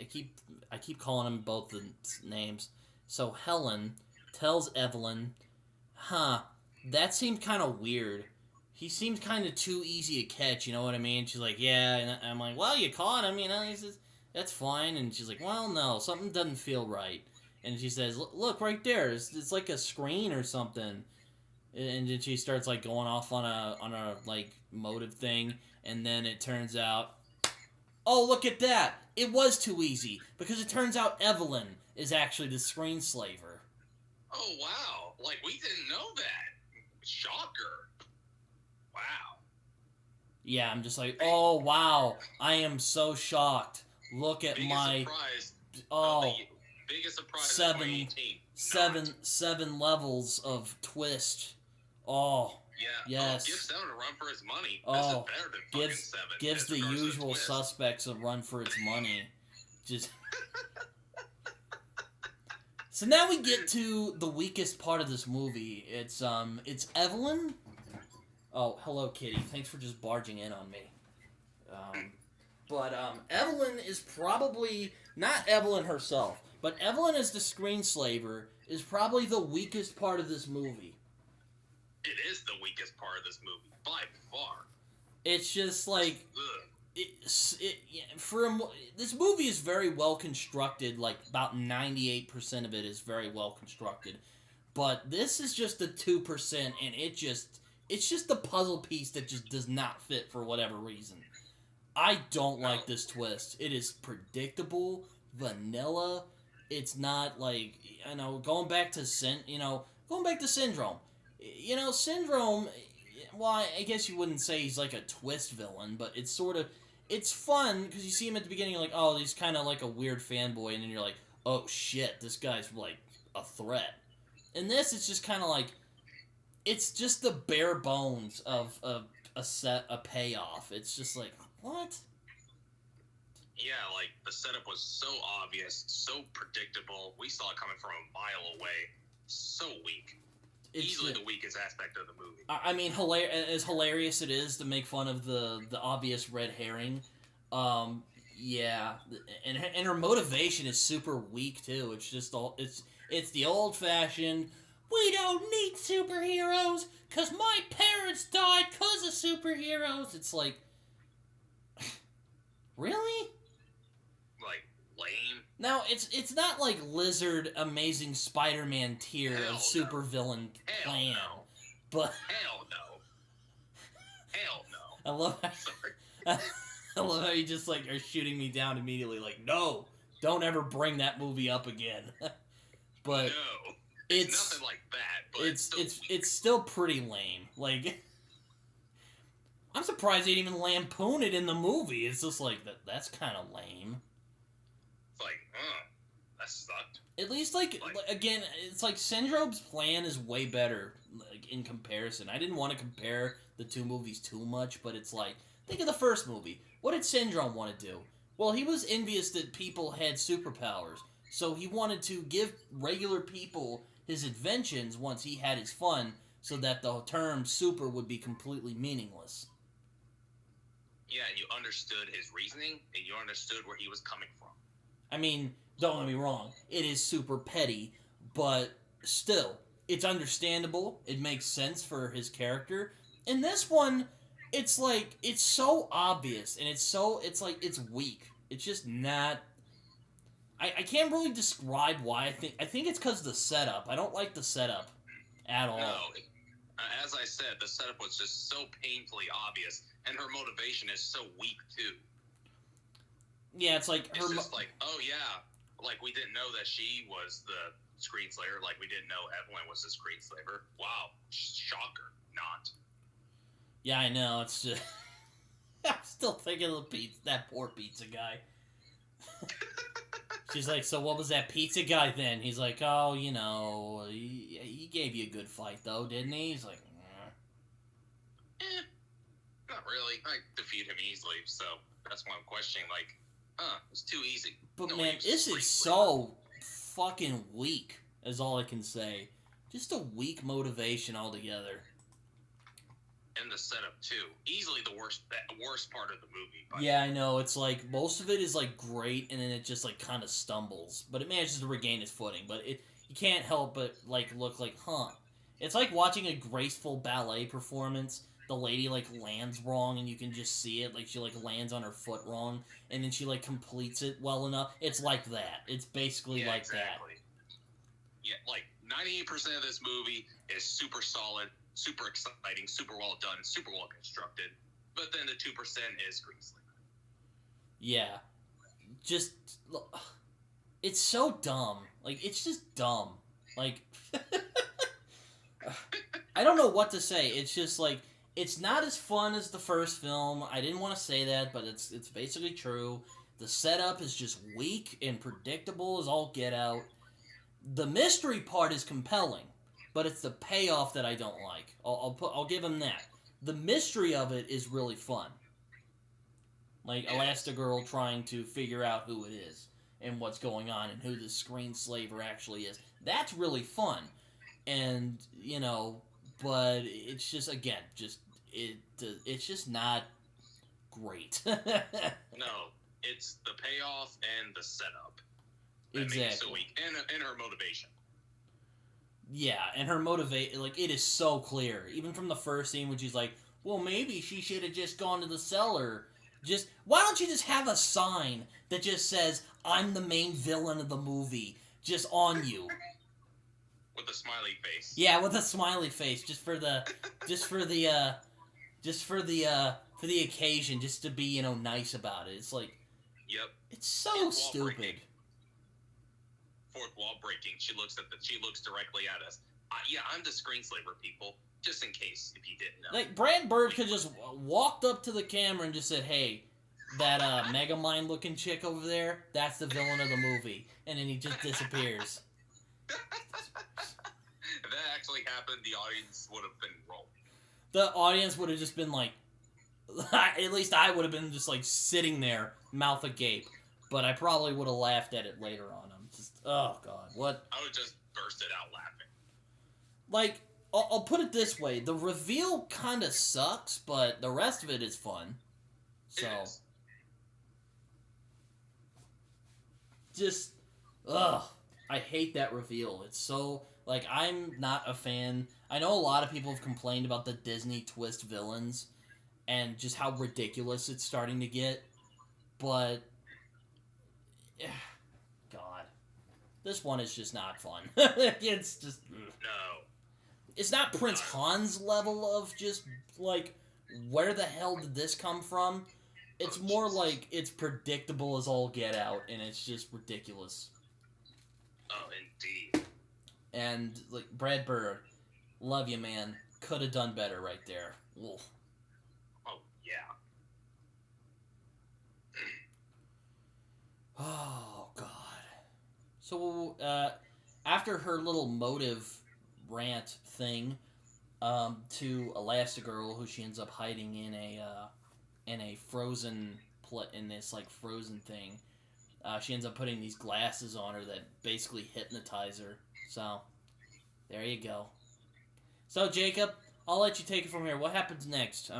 keep calling them both the names. So, Helen tells Evelyn, that seemed kind of weird. He seemed kind of too easy to catch, you know what I mean? She's like, yeah, and I'm like, well, you caught him, you know, he says, that's fine. And she's like, well, no, something doesn't feel right. And she says, look, right there, it's like a screen or something. And then she starts, like, going off on a like, motive thing, and then it turns out, oh, look at that! It was too easy, because it turns out Evelyn is actually the screenslaver. Oh, wow. Like, we didn't know that. Shocker. Wow. Yeah, I'm just like, oh, wow. I am so shocked. Look at biggest my... surprise. Oh, biggest surprise of 2018. seven levels of twist. Oh, yeah. yes. Give 7 a run for his money. Oh, this is better than fucking 7. Gives the usual suspects a run for its money. Just... So now we get to the weakest part of this movie. It's Evelyn. Oh, hello, Kitty. Thanks for just barging in on me. But Evelyn is probably not Evelyn herself, but Evelyn as the screenslaver is probably the weakest part of this movie. It is the weakest part of this movie by far. It's just like this movie is very well constructed. Like about 98% of it is very well constructed, but this is just the 2%, and it's just the puzzle piece that just does not fit for whatever reason. I don't like this twist. It is predictable, vanilla. It's not like, going back to Syndrome. Syndrome, well, I guess you wouldn't say he's like a twist villain, but it's fun, because you see him at the beginning, you're like, oh, he's kind of like a weird fanboy, and then you're like, oh shit, this guy's like a threat. In this, it's just kind of like, it's just the bare bones of a payoff. It's just like, what? Yeah, like, the setup was so obvious, so predictable. We saw it coming from a mile away. So weak. Easily the weakest aspect of the movie. I mean, as hilarious it is to make fun of the obvious red herring, yeah, and her motivation is super weak too. It's just it's the old fashioned, we don't need superheroes because my parents died because of superheroes. It's like, really? Like, lame. Now, it's not like Lizard Amazing Spider-Man tier of supervillain plan. No. But Hell no. Hell no. I love how you just like are shooting me down immediately, like, no, don't ever bring that movie up again. But no. It's nothing like that, but it's still pretty lame. Like, I'm surprised they didn't even lampoon it in the movie. It's just like that's kind of lame. It's like, that sucked. At least, again, it's like Syndrome's plan is way better, like, in comparison. I didn't want to compare the two movies too much, but it's like, think of the first movie. What did Syndrome want to do? Well, he was envious that people had superpowers, so he wanted to give regular people his inventions once he had his fun, so that the term super would be completely meaningless. Yeah, and you understood his reasoning, and you understood where he was coming from. I mean, don't get me wrong, it is super petty, but still, it's understandable, it makes sense for his character. In this one, it's like, it's so obvious, and it's weak. It's just not... I can't really describe why. I think it's because of the setup. I don't like the setup at all. No, as I said, the setup was just so painfully obvious, and her motivation is so weak, too. Yeah, it's like... It's just like, oh yeah, like we didn't know that she was the screenslaver, like we didn't know Evelyn was the screenslaver. Wow, shocker, not. Yeah, I know, it's just... I'm still thinking of that poor pizza guy. She's like, so what was that pizza guy then? He's like, oh, you know, he gave you a good fight, though, didn't he? He's like, not really. I defeat him easily, so that's why I'm questioning, like, it's too easy. But no, man, this is so fucking weak, is all I can say. Just a weak motivation altogether. And the setup, too. Easily the worst part of the movie. Yeah, I know. It's like, most of it is, like, great, and then it just, like, kind of stumbles. But it manages to regain its footing. But you can't help but, like, look like, It's like watching a graceful ballet performance. The lady, like, lands wrong, and you can just see it. Like, she, like, lands on her foot wrong, and then she, like, completes it well enough. It's like that. It's basically like exactly. That. Yeah, like, 98% of this movie is super solid, super exciting, super well done, super well constructed. But then the 2% is screenslaver. Yeah. Just, look, it's so dumb. Like, it's just dumb. Like, I don't know what to say. It's just, like, it's not as fun as the first film. I didn't want to say that, but it's basically true. The setup is just weak and predictable as all get out. The mystery part is compelling, but it's the payoff that I don't like. I'll give him that. The mystery of it is really fun. Like Elastigirl trying to figure out who it is and what's going on and who the screenslaver actually is. That's really fun. And, you know, but it's just, again, it's just not great. No, it's the payoff and the setup that exactly. Makes it so weak. And her motivation. Yeah, and her like, it is so clear. Even from the first scene when she's like, well, maybe she should have just gone to the cellar. Why don't you just have a sign that just says, I'm the main villain of the movie, just on you? With a smiley face. Yeah, with a smiley face, just for the occasion, just to be, you know, nice about it. It's like, yep. It's so stupid. Fourth wall breaking. She looks directly at us. Yeah, I'm the screenslaver, people. Just in case, if you didn't know. Like, Brad Bird could just walked up to the camera and just said, hey, that Megamind looking chick over there, that's the villain of the movie. And then he just disappears. If that actually happened, the audience would have been rolling. The audience would have just been like, at least I would have been just like sitting there, mouth agape. But I probably would have laughed at it later on. I'm just, oh god, what? I would just bursted out laughing. Like, I'll put it this way: the reveal kind of sucks, but the rest of it is fun. So, it is. Just, ugh, I hate that reveal. It's so, like, I'm not a fan. I know a lot of people have complained about the Disney twist villains and just how ridiculous it's starting to get, but god, this one is just not fun. It's just no. It's not Prince Han's level of just like, where the hell did this come from? It's more like it's predictable as all get out, and it's just ridiculous. Oh, indeed. And like Brad Bird, love you, man. Could have done better right there. Oof. Oh yeah. Oh god. So, after her little motive rant thing, to Elastigirl, who she ends up hiding in a frozen in this like frozen thing, she ends up putting these glasses on her that basically hypnotize her. So, there you go. So, Jacob, I'll let you take it from here. What happens next?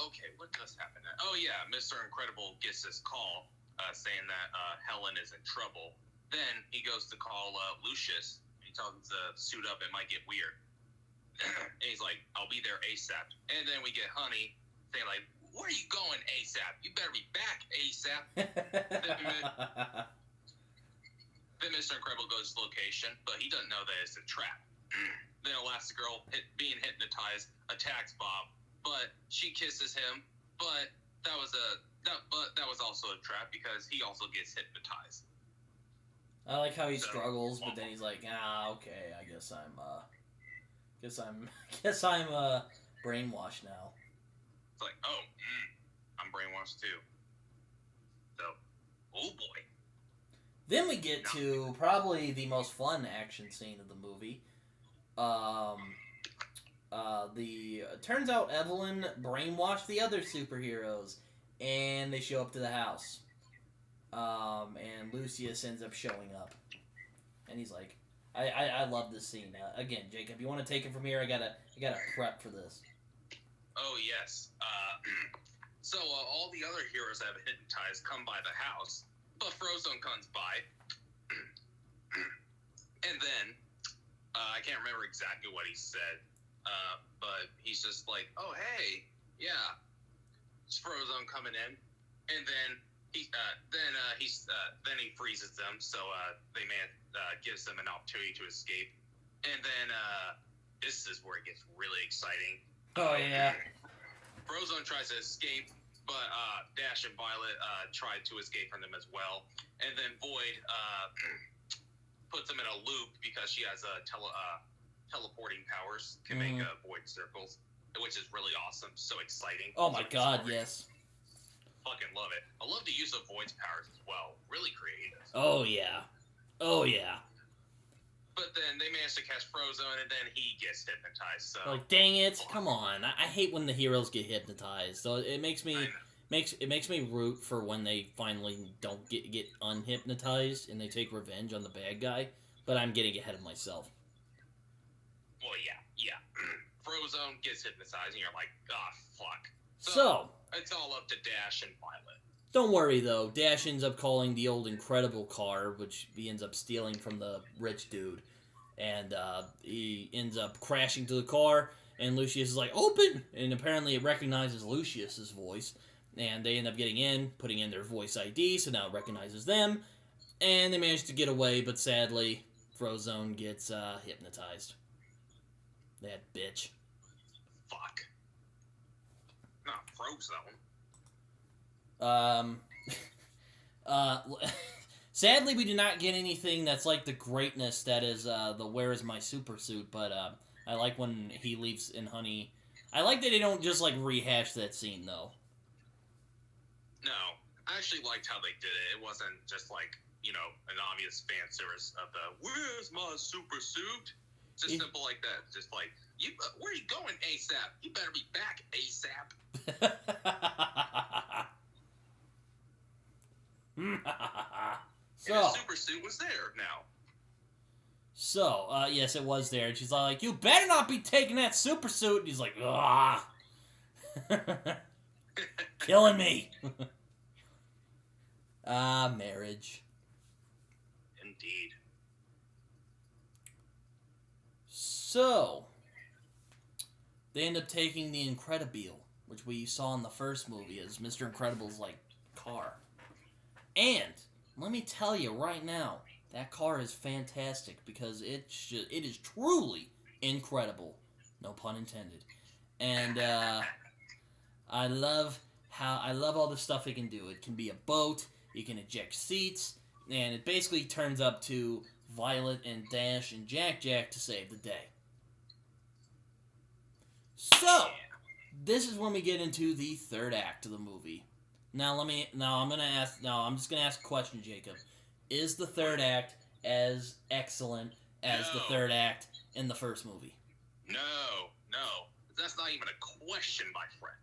Okay, what does happen next? Oh, yeah, Mr. Incredible gets this call saying that Helen is in trouble. Then he goes to call Lucius. He tells him to suit up. It might get weird. And he's like, I'll be there ASAP. And then we get Honey saying, like, where are you going ASAP? You better be back ASAP. Then Mr. Incredible goes to location, but he doesn't know that it's a trap. Then Elastigirl, being hypnotized, attacks Bob, but she kisses him. But that was also a trap because he also gets hypnotized. I like how he struggles, but then he's like, okay, I guess I'm brainwashed now. It's like, I'm brainwashed too. So, oh boy. Then we get to probably the most fun action scene of the movie. Turns out Evelyn brainwashed the other superheroes, and they show up to the house. And Lucius ends up showing up, and he's like, I love this scene. Again, Jacob, you want to take it from here? I gotta prep for this. Oh yes. So all the other heroes that have hypnotized come by the house, but Frozone comes by, and then I can't remember exactly what he said, but he's just like, "Oh hey, yeah, it's Frozone coming in," and then he freezes them, so gives them an opportunity to escape, and then this is where it gets really exciting. Oh yeah. Frozone tries to escape, but Dash and Violet tried to escape from them as well. And then Void puts them in a loop because she has teleporting powers, can make Void circles, which is really awesome. So exciting. Oh my god, yes. Fucking love it. I love the use of Void's powers as well. Really creative. Oh yeah. Oh yeah. But then they manage to catch Frozone, and then he gets hypnotized. So like, dang it! Come on! I hate when the heroes get hypnotized. So it makes me root for when they finally don't get unhypnotized and they take revenge on the bad guy. But I'm getting ahead of myself. Well, yeah. Frozone gets hypnotized, and you're like, fuck. So it's all up to Dash and Violet. Don't worry, though. Dash ends up calling the old Incredible car, which he ends up stealing from the rich dude. And he ends up crashing to the car, and Lucius is like, open! And apparently it recognizes Lucius's voice. And they end up getting in, putting in their voice ID, so now it recognizes them. And they manage to get away, but sadly, Frozone gets hypnotized. That bitch. Fuck. Not Frozone. Sadly, we do not get anything that's like the greatness that is the Where Is My Super Suit, but I like when he leaves in Honey. I like that they don't just like rehash that scene though. No, I actually liked how they did it. It wasn't just like, an obvious fan service of the Where's My Super Suit? Just simple like that. Just like, where are you going ASAP? You better be back ASAP. So, and the super suit was there now. So, yes, it was there. And she's like, you better not be taking that super suit. And he's like, ah. Killing me. Marriage. Indeed. So, they end up taking the Incredibile, which we saw in the first movie as Mr. Incredible's, car. And, let me tell you right now, that car is fantastic because it is truly incredible. No pun intended. And, I love all the stuff it can do. It can be a boat, you can eject seats, and it basically turns up to Violet and Dash and Jack to save the day. So, this is when we get into the third act of the movie. I'm just gonna ask a question, Jacob. Is the third act as excellent as the third act in the first movie? No. That's not even a question, my friend.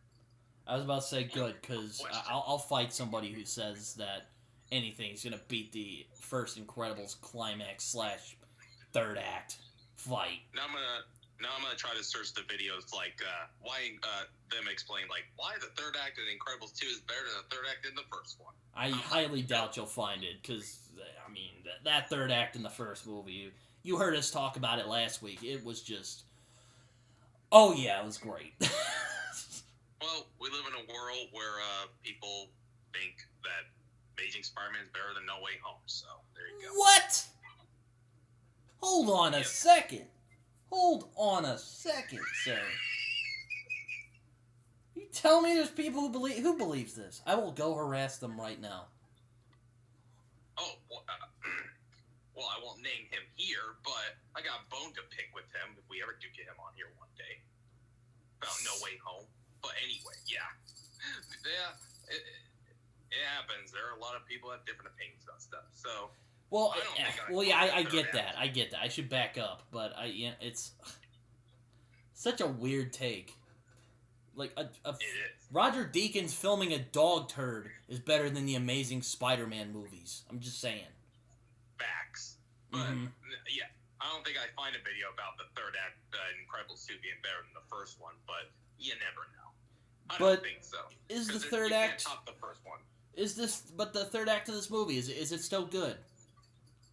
I was about to say good, because I'll fight somebody who says that anything's gonna beat the first Incredibles climax / third act fight. Now I'm gonna try to search the videos, like why them explain like why the third act in Incredibles 2 is better than the third act in the first one. I highly doubt you'll find it, because I mean that third act in the first movie, you heard us talk about it last week. It was just, oh yeah, it was great. Well, we live in a world where people think that Amazing Spider-Man is better than No Way Home, so there you go. What? Hold on a second. Hold on a second, sir. You tell me there's people who believes this? I will go harass them right now. Oh, well, I won't name him here, but I got a bone to pick with him if we ever do get him on here one day. About No Way Home. But anyway, yeah, it happens. There are a lot of people that have different opinions about stuff. So, I get that. I get that. I should back up, but it's such a weird take. Like Roger Deakins filming a dog turd is better than the Amazing Spider-Man movies. I'm just saying. Facts. But yeah, I don't think I find a video about the third act Incredibles 2 being better than the first one, but you never know. I don't think so. Is the third act? Top the first one. But the third act of this movie, is it still good?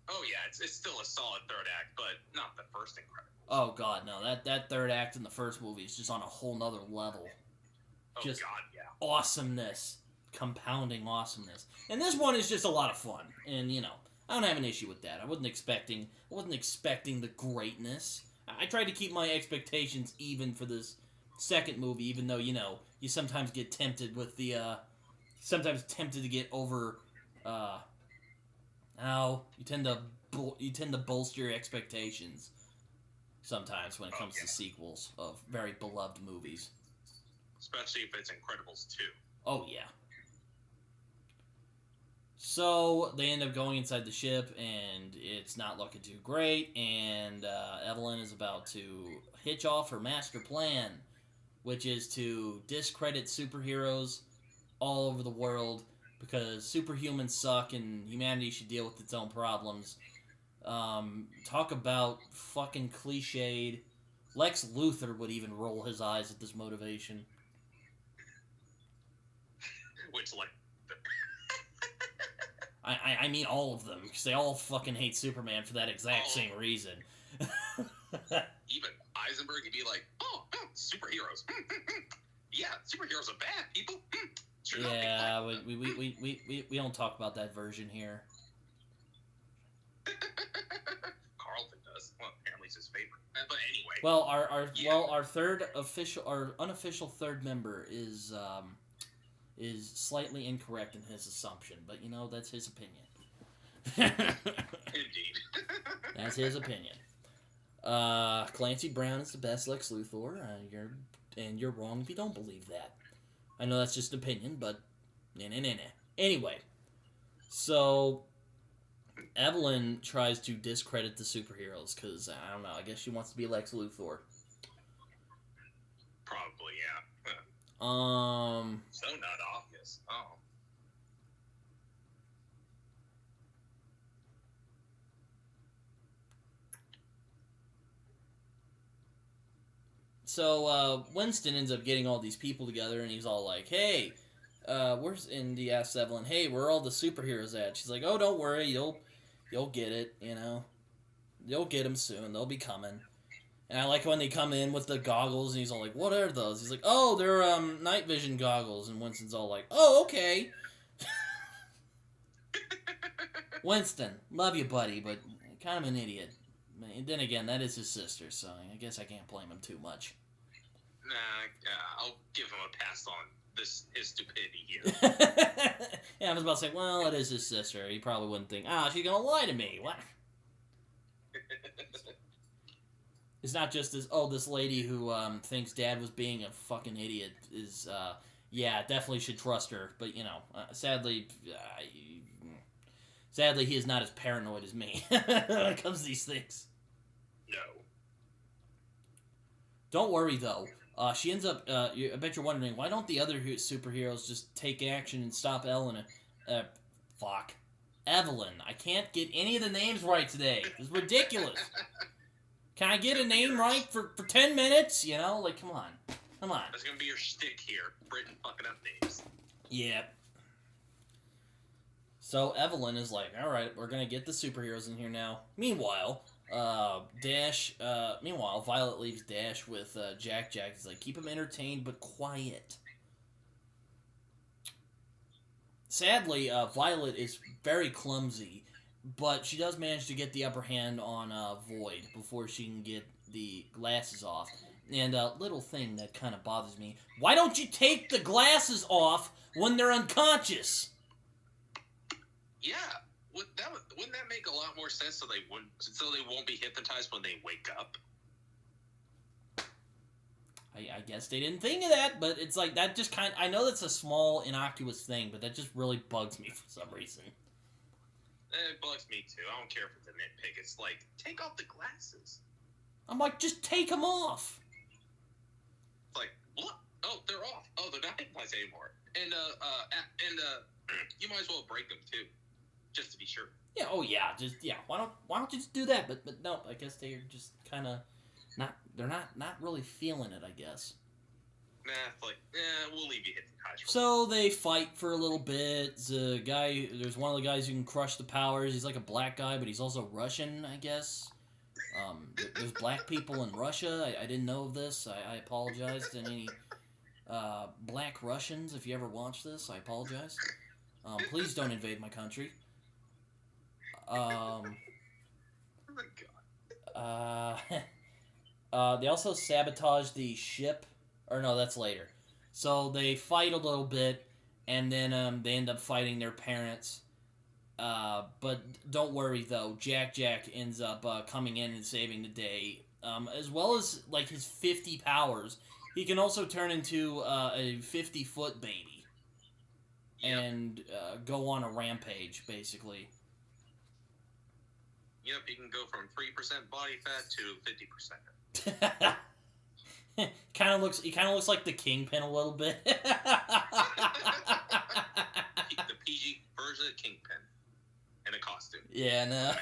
Oh yeah, it's still a solid third act, but not the first Incredibles. Oh god, no! That third act in the first movie is just on a whole nother level. Oh just god, yeah. Awesomeness, compounding awesomeness, and this one is just a lot of fun. And I don't have an issue with that. I wasn't expecting the greatness. I tried to keep my expectations even for this second movie, even though you sometimes get tempted with the sometimes tempted to get over you tend to bolster your expectations sometimes when it comes to sequels of very beloved movies, especially if it's Incredibles 2. Oh yeah. So they end up going inside the ship, and it's not looking too great, and Evelyn is about to hitch off her master plan, which is to discredit superheroes all over the world because superhumans suck and humanity should deal with its own problems. Talk about fucking cliched. Lex Luthor would even roll his eyes at this motivation. Which, like... I mean all of them, because they all fucking hate Superman for that exact same reason. Even Eisenberg would be like, oh, superheroes. Yeah, superheroes are bad, people. Yeah, we don't talk about that version here. Carlton does. Well, apparently it's his favorite. But anyway. Well, our unofficial third member is slightly incorrect in his assumption, but that's his opinion. Indeed. That's his opinion. Clancy Brown is the best Lex Luthor. You're wrong if you don't believe that. I know that's just an opinion, but anyway, so Evelyn tries to discredit the superheroes because I don't know. I guess she wants to be Lex Luthor. Probably, yeah. So not obvious. Oh. So Winston ends up getting all these people together, and he's all like, "Hey, where's?" And he asks Evelyn, "Hey, where are all the superheroes at?" She's like, "Oh, don't worry, you'll get it. You'll get them soon. They'll be coming." And I like when they come in with the goggles, and he's all like, "What are those?" He's like, "Oh, they're night vision goggles." And Winston's all like, "Oh, okay." Winston, love you, buddy, but kind of an idiot. And then again, that is his sister, so I guess I can't blame him too much. Nah, I'll give him a pass on his stupidity here. Yeah, I was about to say, well, it is his sister. He probably wouldn't think, she's gonna lie to me. What? It's not just this lady who thinks Dad was being a fucking idiot is yeah, definitely should trust her. But, sadly, he is not as paranoid as me when it comes to these things. No. Don't worry, though. She ends up, I bet you're wondering, why don't the other superheroes just take action and stop Ellen? Evelyn. I can't get any of the names right today. It's ridiculous. Can I get a name right for 10 minutes? Come on. That's gonna be your shtick here, Britton fucking up names. Yeah. So Evelyn is like, all right, we're gonna get the superheroes in here now. Meanwhile, Violet leaves Dash with Jack. Jack is like, keep him entertained but quiet. Sadly, Violet is very clumsy, but she does manage to get the upper hand on Void before she can get the glasses off. And a little thing that kind of bothers me, why don't you take the glasses off when they're unconscious? Yeah, wouldn't that make a lot more sense so they won't be hypnotized when they wake up? I guess they didn't think of that, but it's like that just I know that's a small, innocuous thing, but that just really bugs me for some reason. It bugs me too. I don't care if it's a nitpick. It's like, take off the glasses. I'm like, just take them off. It's like, what? Oh, they're off. Oh, they're not hypnotized anymore. And you might as well break them too, just to be sure. Yeah. Oh yeah. Why don't you just do that? But no. I guess they're just kind of not. They're not really feeling it. I guess. Nah. We'll leave you hypnotized. So they fight for a little bit. There's one of the guys who can crush the powers. He's like a black guy, but he's also Russian, I guess. There's black people in Russia. I didn't know of this. I apologize to any black Russians if you ever watch this. I apologize. Please don't invade my country. Oh my god. They also sabotage the ship. Or no, that's later. So they fight a little bit, and then they end up fighting their parents. But don't worry, though. Jack ends up coming in and saving the day. As well as, his 50 powers. He can also turn into a 50-foot baby. Yep. And go on a rampage, basically. Yep, he can go from 3% body fat to 50%. He kind of looks like the Kingpin a little bit. The PG version of Kingpin in a costume. Yeah,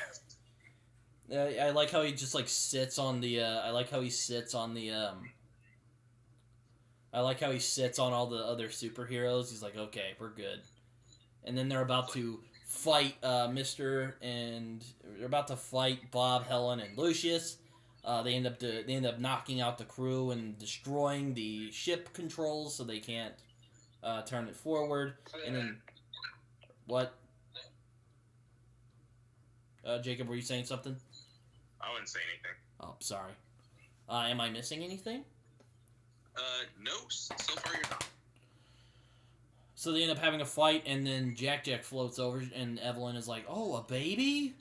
no. I like how he just sits on the. I like how he sits on all the other superheroes. He's like, okay, we're good. And then they're about to fight they're about to fight Bob, Helen, and Lucius. They end up knocking out the crew and destroying the ship controls, so they can't turn it forward. And then, what? Jacob, were you saying something? I wouldn't say anything. Oh, sorry. Am I missing anything? No. So far, you're not. So they end up having a fight, and then Jack floats over, and Evelyn is like, "Oh, a baby."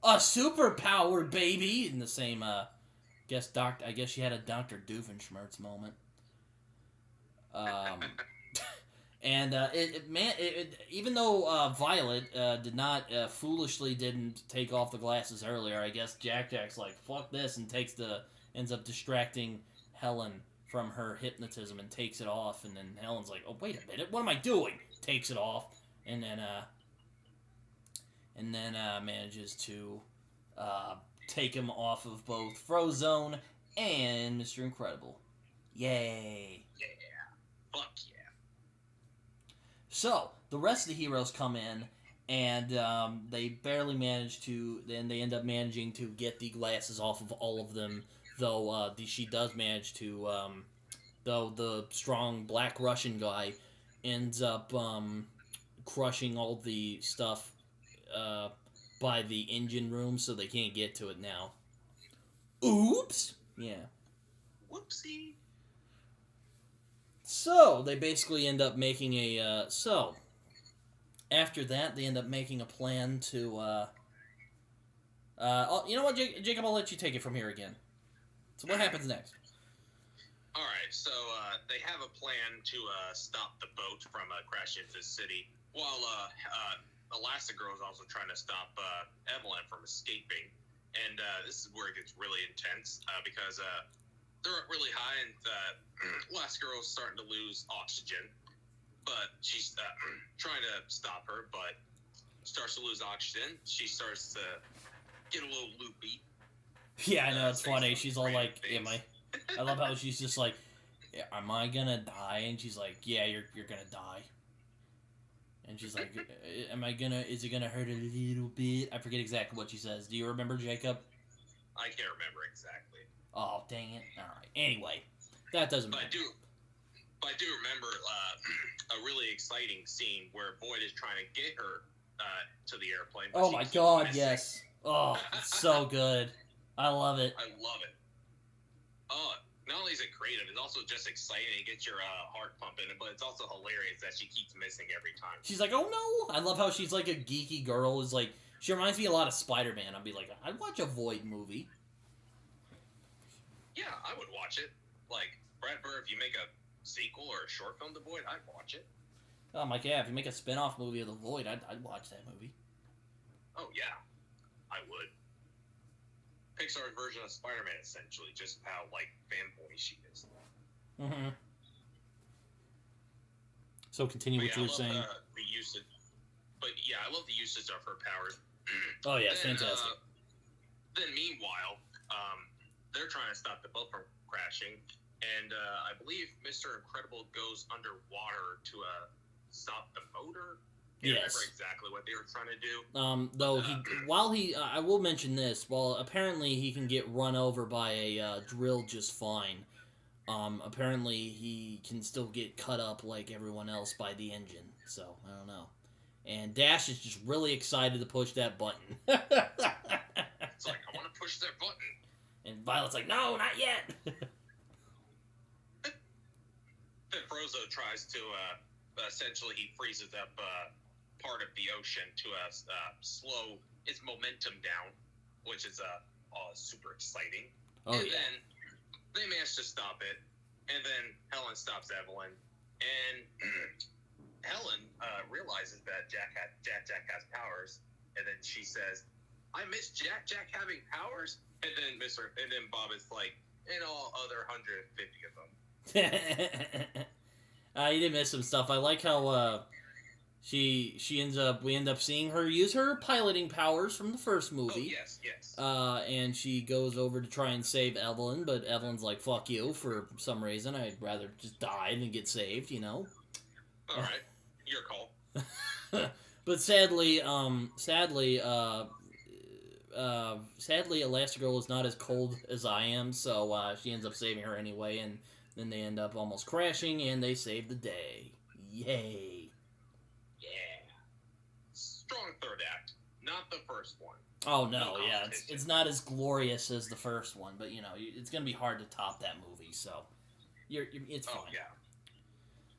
A super-powered baby! In the same, I guess she had a Dr. Doofenshmirtz moment. And even though Violet foolishly didn't take off the glasses earlier, I guess Jack's like, fuck this, and ends up distracting Helen from her hypnotism and takes it off, and then Helen's like, oh, wait a minute, what am I doing? Takes it off, and then manages to take him off of both Frozone and Mr. Incredible. Yay! Yeah. Fuck yeah. So, the rest of the heroes come in, and they barely manage to... Then they end up managing to get the glasses off of all of them, though she does manage to... though the strong black Russian guy ends up crushing all the stuff by the engine room, so they can't get to it now. Oops! Yeah. Whoopsie. So, they basically end up making a, after that, they end up making a plan to, you know what, Jacob, I'll let you take it from here again. So what happens next? All right, so they have a plan to stop the boat from crashing into the city, while Elastigirl is also trying to stop Evelyn from escaping. And this is where it gets really intense because they're up really high, and Elastigirl is starting to lose oxygen. But she's trying to stop her, but starts to lose oxygen. She starts to get a little loopy. Yeah, I know, it's funny. She's all like, I love how she's just like, am I gonna die? And she's like, yeah, you're gonna die. And she's like, is it gonna hurt a little bit? I forget exactly what she says. Do you remember, Jacob? I can't remember exactly. Oh, dang it. Alright, anyway, that doesn't matter. But I do remember a really exciting scene where Void is trying to get her to the airplane. Oh my god, yes. Oh, it's so good. I love it. I love it. Not only is it creative, it's also just exciting. It gets your heart pumping, but it's also hilarious that she keeps missing every time. She's like, oh no! I love how she's like a geeky girl. Is like, she reminds me a lot of Spider-Man. I'd be like, I'd watch a Void movie. Yeah, I would watch it. Like, Brad Bird, if you make a sequel or a short film to Void, I'd watch it. Oh, I'm like, yeah, if you make a spin-off movie of The Void, I'd watch that movie. Oh, yeah. I would. Pixar's version of Spider-Man, essentially, just how, like, fanboy she is. Mm-hmm. So continue what you were saying. The usage. But, yeah, I love the usage of her powers. Oh, yeah, it's fantastic. Then, meanwhile, they're trying to stop the boat from crashing, and I believe Mr. Incredible goes underwater to stop the motor. I can't remember exactly what they were trying to do. Though I will mention this. Well, apparently he can get run over by a drill just fine. Apparently he can still get cut up like everyone else by the engine. So I don't know. And Dash is just really excited to push that button. It's like, I want to push that button. And Violet's like, no, not yet. Then Frozone tries to essentially he freezes up part of the ocean to slow its momentum down, which is super exciting. Then they manage to stop it, and then Helen stops Evelyn, and Helen realizes that Jack has powers, and then she says, "I miss Jack having powers," and then Bob is like, "And all other 150 of them." You did miss some stuff. I like how we end up seeing her use her piloting powers from the first movie. Oh, yes. And she goes over to try and save Evelyn, but Evelyn's like, fuck you, for some reason. I'd rather just die than get saved, you know? Alright, your call. But sadly, Elastigirl is not as cold as I am, so she ends up saving her anyway, and then they end up almost crashing, and they save the day. Yay. Yeah. Strong third act. Not the first one. Oh, no, yeah. It's not as glorious as the first one, but, you know, it's going to be hard to top that movie, so it's fine. Oh, yeah.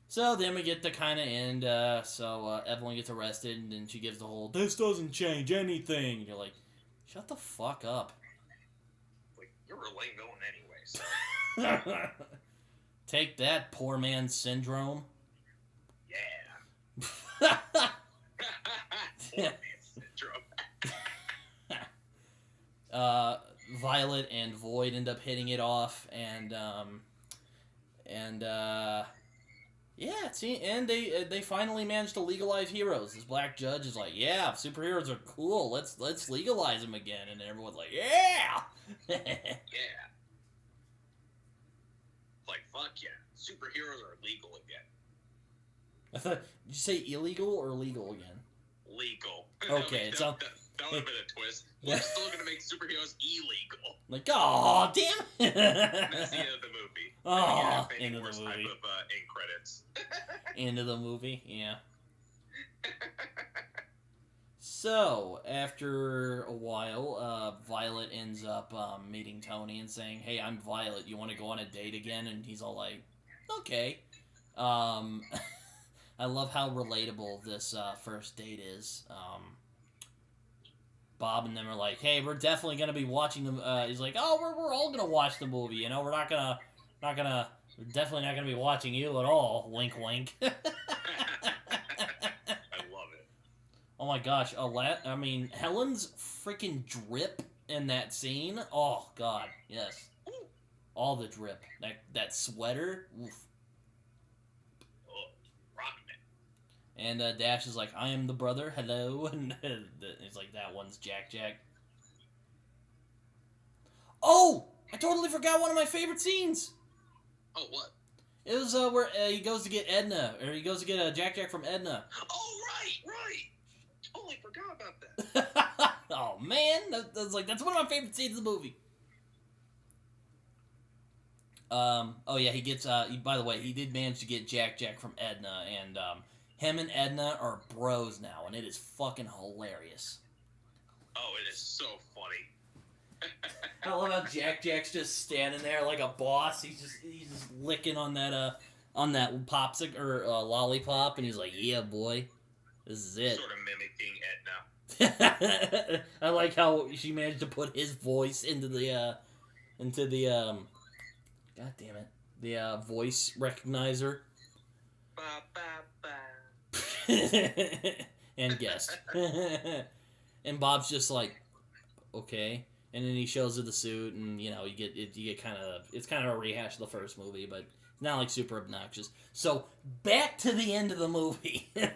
So then we get the kind of end, Evelyn gets arrested, and then she gives the whole, this doesn't change anything. And you're like, shut the fuck up. Like, you're a lame villain anyway, so... Take that, poor man syndrome. Yeah. Poor man syndrome. Violet and Void end up hitting it off, and they finally managed to legalize heroes. This black judge is like, yeah, superheroes are cool. Let's legalize them again, and everyone's like, yeah. Yeah. Like, fuck yeah. Superheroes are legal again. I thought, did you say illegal or legal again? Legal. Okay, that would have been a twist. We're still going to make superheroes illegal. Like, oh, damn. That's the end of the movie. Oh, end of the movie. Type of end credits. End of the movie, yeah. So, after a while, Violet ends up meeting Tony and saying, hey, I'm Violet, you want to go on a date again? And he's all like, okay. I love how relatable this first date is. Bob and them are like, hey, we're definitely going to be watching them. He's like, oh, we're all going to watch the movie, you know? We're not gonna We're definitely not going to be watching you at all. Wink, wink. I love it. Oh my gosh, Helen's freaking drip in that scene. Oh god, yes. All the drip. That sweater. Oof. Oh, rocking it. And Dash is like, I am the brother, hello. And it's like, that one's Jack Jack. Oh! I totally forgot one of my favorite scenes. Oh, what? It was where he goes to get Edna, or he goes to get Jack Jack from Edna. Oh, right. Totally forgot about that. Oh man, that's one of my favorite scenes of the movie. Oh yeah, he gets. By the way, he did manage to get Jack Jack from Edna, and him and Edna are bros now, and it is fucking hilarious. Oh, it is so funny. I love how Jack Jack's just standing there like a boss. He's just licking on that popsicle or lollipop, and he's like, "Yeah, boy, this is it." Sort of mimicking Edna. I like how she managed to put his voice into the god damn it, the voice recognizer. Ba, ba, ba. And guest. And Bob's just like, okay. And then he shows her the suit, and you get kind of, it's kind of a rehash of the first movie, but it's not like super obnoxious. So back to the end of the movie. God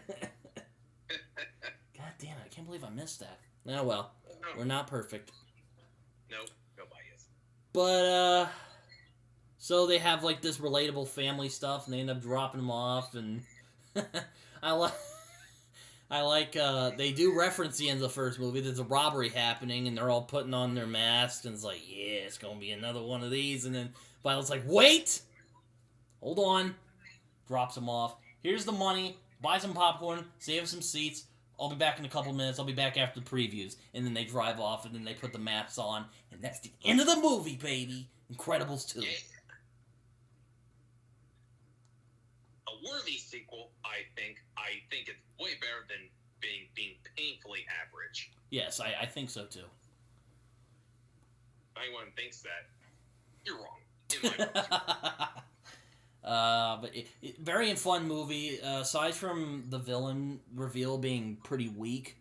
damn it! I can't believe I missed that. Oh well, we're not perfect. Nope, nobody is. But so they have like this relatable family stuff, and they end up dropping them off, and I like they do reference the end of the first movie. There's a robbery happening, and they're all putting on their masks, and it's like, yeah, it's gonna be another one of these. And then Violet's like, wait, hold on, drops them off. Here's the money. Buy some popcorn. Save some seats. I'll be back in a couple minutes. I'll be back after the previews. And then they drive off, and then they put the masks on, and that's the end of the movie, baby. Incredibles 2. Yeah. A worthy sequel, I think. I think it's way better than being painfully average. Yes, I think so too. If anyone thinks that, you're wrong. In my book. But very fun movie. Aside from the villain reveal being pretty weak,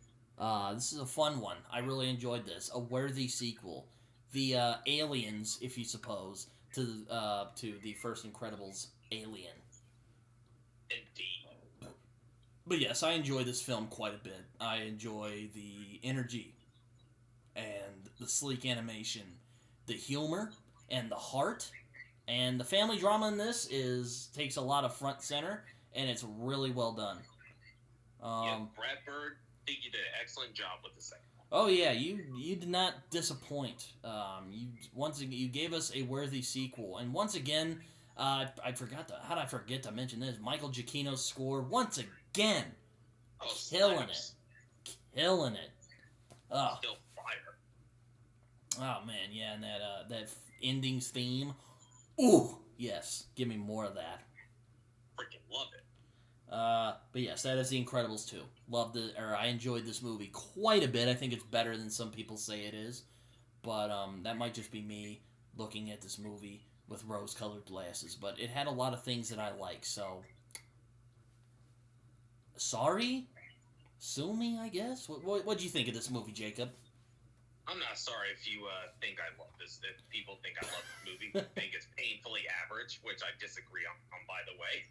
this is a fun one. I really enjoyed this. A worthy sequel. The aliens, if you suppose, to the first Incredibles Alien. Indeed. But yes, I enjoy this film quite a bit. I enjoy the energy and the sleek animation, the humor and the heart, and the family drama in this takes a lot of front center, and it's really well done. Brad Bird, I think you did an excellent job with the second one. Oh yeah, you did not disappoint. You gave us a worthy sequel, and once again. How did I forget to mention this? Michael Giacchino's score, once again, killing it. Killing it. Still fire. Oh, man, yeah, and that endings theme. Ooh, yes, give me more of that. Freaking love it. But yes, that is The Incredibles 2. I enjoyed this movie quite a bit. I think it's better than some people say it is. But, that might just be me looking at this movie with rose-colored glasses, but it had a lot of things that I like, so... Sorry? Sue me, I guess? What'd you think of this movie, Jacob? I'm not sorry if you think I love this, if people think I love this movie, think it's painfully average, which I disagree on by the way.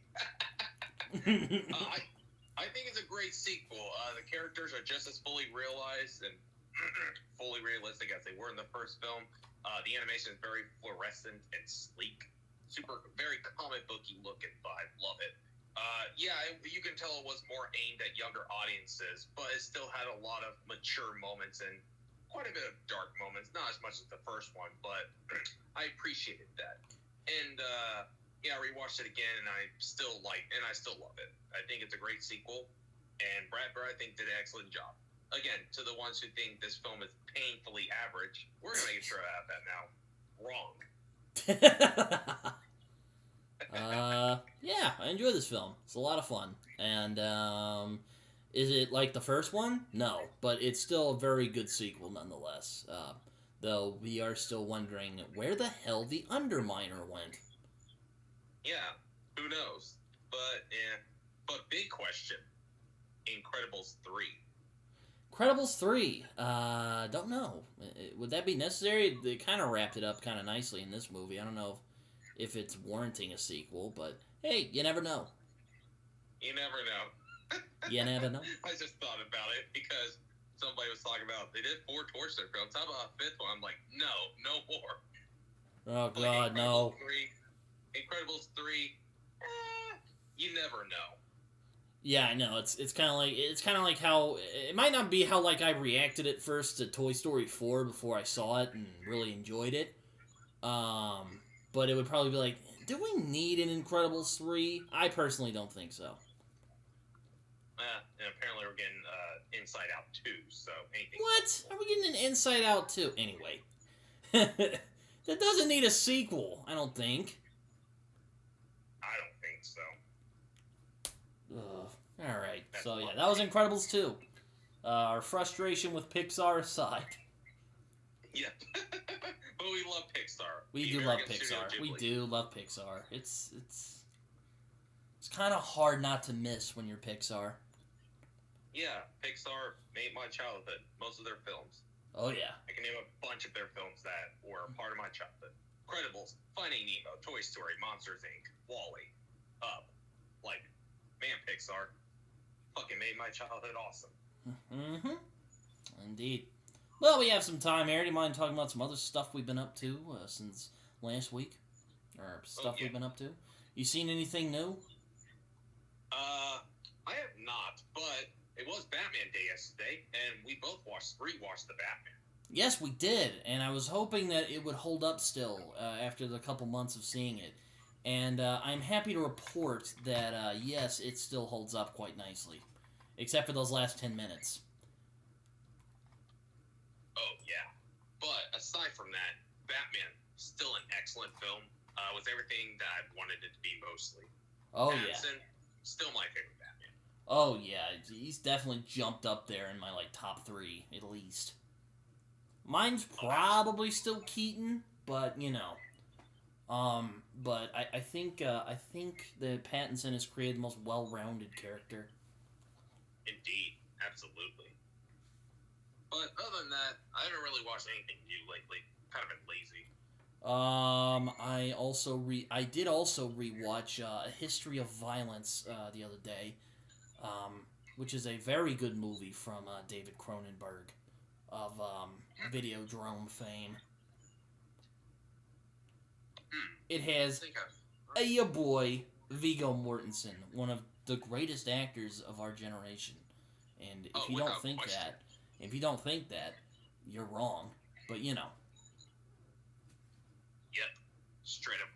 I think it's a great sequel. The characters are just as fully realized and fully realistic as they were in the first film. The animation is very fluorescent and sleek. Very comic booky look and vibe. Love it. You can tell it was more aimed at younger audiences, but it still had a lot of mature moments and quite a bit of dark moments. Not as much as the first one, but I appreciated that. And I rewatched it again, and I still love it. I think it's a great sequel, and Brad Bird, I think, did an excellent job. Again, to the ones who think this film is painfully average, we're going to make sure I have that now. Wrong. Yeah, I enjoy this film. It's a lot of fun. And, is it like the first one? No, but it's still a very good sequel nonetheless. Though we are still wondering where the hell the Underminer went. Yeah, who knows? But, yeah. But big question. Incredibles 3. Incredibles 3. Don't know. Would that be necessary? They kind of wrapped it up kind of nicely in this movie. I don't know if it's warranting a sequel, but hey, you never know. You never know. You never know. I just thought about it because somebody was talking about they did 4 torture films. How about a 5th one? I'm like, no more. Oh God, no. Incredibles 3. You never know. Yeah, I know. It's kind of like how it might not be how like I reacted at first to Toy Story 4 before I saw it and really enjoyed it. But it would probably be like, do we need an Incredibles 3? I personally don't think so. And apparently we're getting Inside Out 2, so anything. What? Are we getting an Inside Out 2? Anyway. That doesn't need a sequel, I don't think. I don't think so. Alright, so yeah, that was Incredibles 2. Our frustration with Pixar aside. Yeah. But we love Pixar. We do love Pixar. We do love Pixar. It's kind of hard not to miss when you're Pixar. Yeah, Pixar made my childhood. Most of their films. Oh yeah. I can name a bunch of their films that were a part of my childhood. Incredibles, Finding Nemo, Toy Story, Monsters Inc., Wall-E, Up. Like, man, Pixar fucking made my childhood awesome. Mm-hmm. Indeed. Well, we have some time here. Do you mind talking about some other stuff we've been up to since last week? Or stuff we've been up to? You seen anything new? I have not, but it was Batman Day yesterday, and we both rewatched the Batman. Yes, we did, and I was hoping that it would hold up still after the couple months of seeing it. And I'm happy to report that, yes, it still holds up quite nicely. Except for those last 10 minutes. Oh, yeah. But aside from that, Batman, still an excellent film. With everything that I wanted it to be mostly. Oh, Pattinson, yeah. Still my favorite Batman. Oh, yeah. He's definitely jumped up there in my, top 3, at least. Mine's probably still Keaton, but, you know. But I think that Pattinson has created the most well-rounded character. Indeed. Absolutely. But other than that, I haven't really watched anything new lately. Kind of been lazy. I did also rewatch A History of Violence the other day, which is a very good movie from David Cronenberg of Videodrome fame. It has your boy Viggo Mortensen, one of the greatest actors of our generation, and if you don't think that, you're wrong. But you know. Yep, straight up.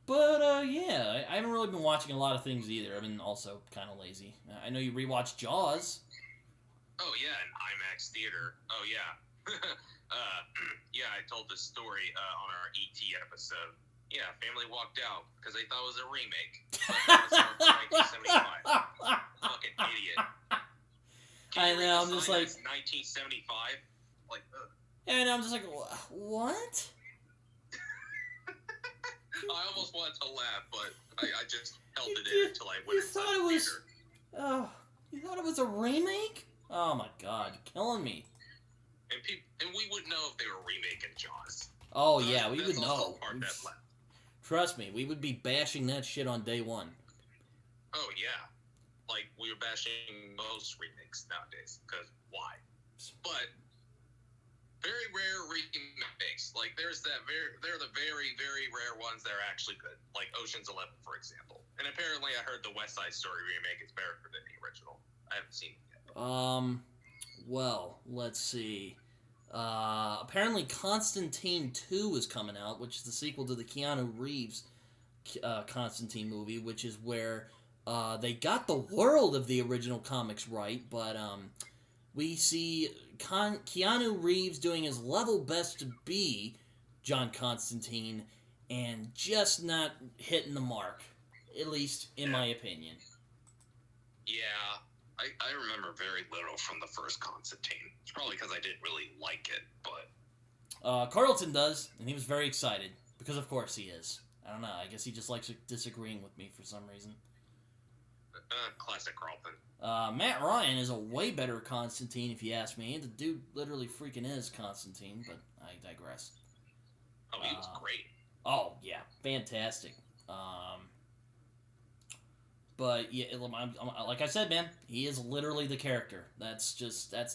But, yeah, I haven't really been watching a lot of things either. I've been also kind of lazy. I know you rewatched Jaws. Oh, yeah, in IMAX theater. Oh, yeah. Yeah, I told this story on our E.T. episode. Yeah, family walked out because they thought it was a remake. But it was from 1975. Fucking idiot. I know, I'm just like... 1975? Like, ugh. And I'm just like, what? I almost wanted to laugh, but I just held it in until I went inside the theater. Oh, you thought it was a remake? Oh my god, you're killing me. And we would know if they were remaking Jaws. Oh yeah, we would know. Part that left. Trust me, we would be bashing that shit on day one. Oh yeah, like we were bashing most remakes nowadays. Because why? But very rare remakes. Like they're the very, very rare ones that are actually good. Like Ocean's 11, for example. And apparently, I heard the West Side Story remake is better than the original. I haven't seen it yet. Well, let's see. Apparently, Constantine 2 is coming out, which is the sequel to the Keanu Reeves Constantine movie, which is where they got the world of the original comics right, but we see Keanu Reeves doing his level best to be John Constantine and just not hitting the mark, at least in my opinion. Yeah, I remember very little from the first Constantine. It's probably because I didn't really like it, but... Carlton does, and he was very excited, because of course he is. I don't know. I guess he just likes disagreeing with me for some reason. Classic Carlton. Matt Ryan is a way better Constantine, if you ask me. The dude literally freaking is Constantine, but I digress. Oh, he was great. Oh, yeah. Fantastic. But, yeah, like I said, man, he is literally the character. That's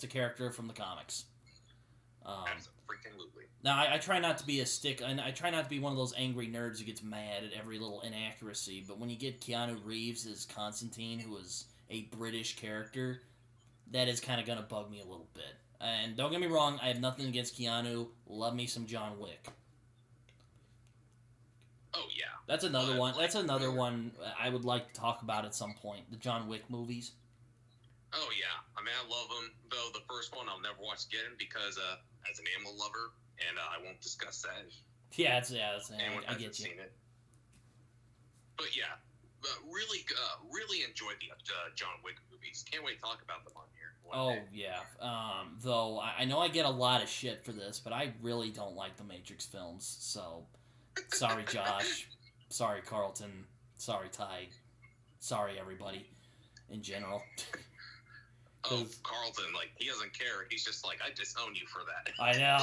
the character from the comics. Absolutely. Now, I try not to be I try not to be one of those angry nerds who gets mad at every little inaccuracy, but when you get Keanu Reeves as Constantine, who is a British character, that is kind of going to bug me a little bit. And don't get me wrong, I have nothing against Keanu. Love me some John Wick. Oh, yeah. That's another one. That's another one I would like to talk about at some point. The John Wick movies. Oh, yeah. I mean, I love them. Though the first one I'll never watch again because as an animal lover, and I won't discuss that. Yeah, Anyone I get you. Seen it. But yeah, really enjoyed the John Wick movies. Can't wait to talk about them on here. Oh, yeah. Though, I know I get a lot of shit for this, but I really don't like the Matrix films, so... Sorry, Josh. Sorry, Carlton. Sorry, Ty. Sorry, everybody. In general. Oh, Carlton, like, he doesn't care. He's just like, I disown you for that. I know.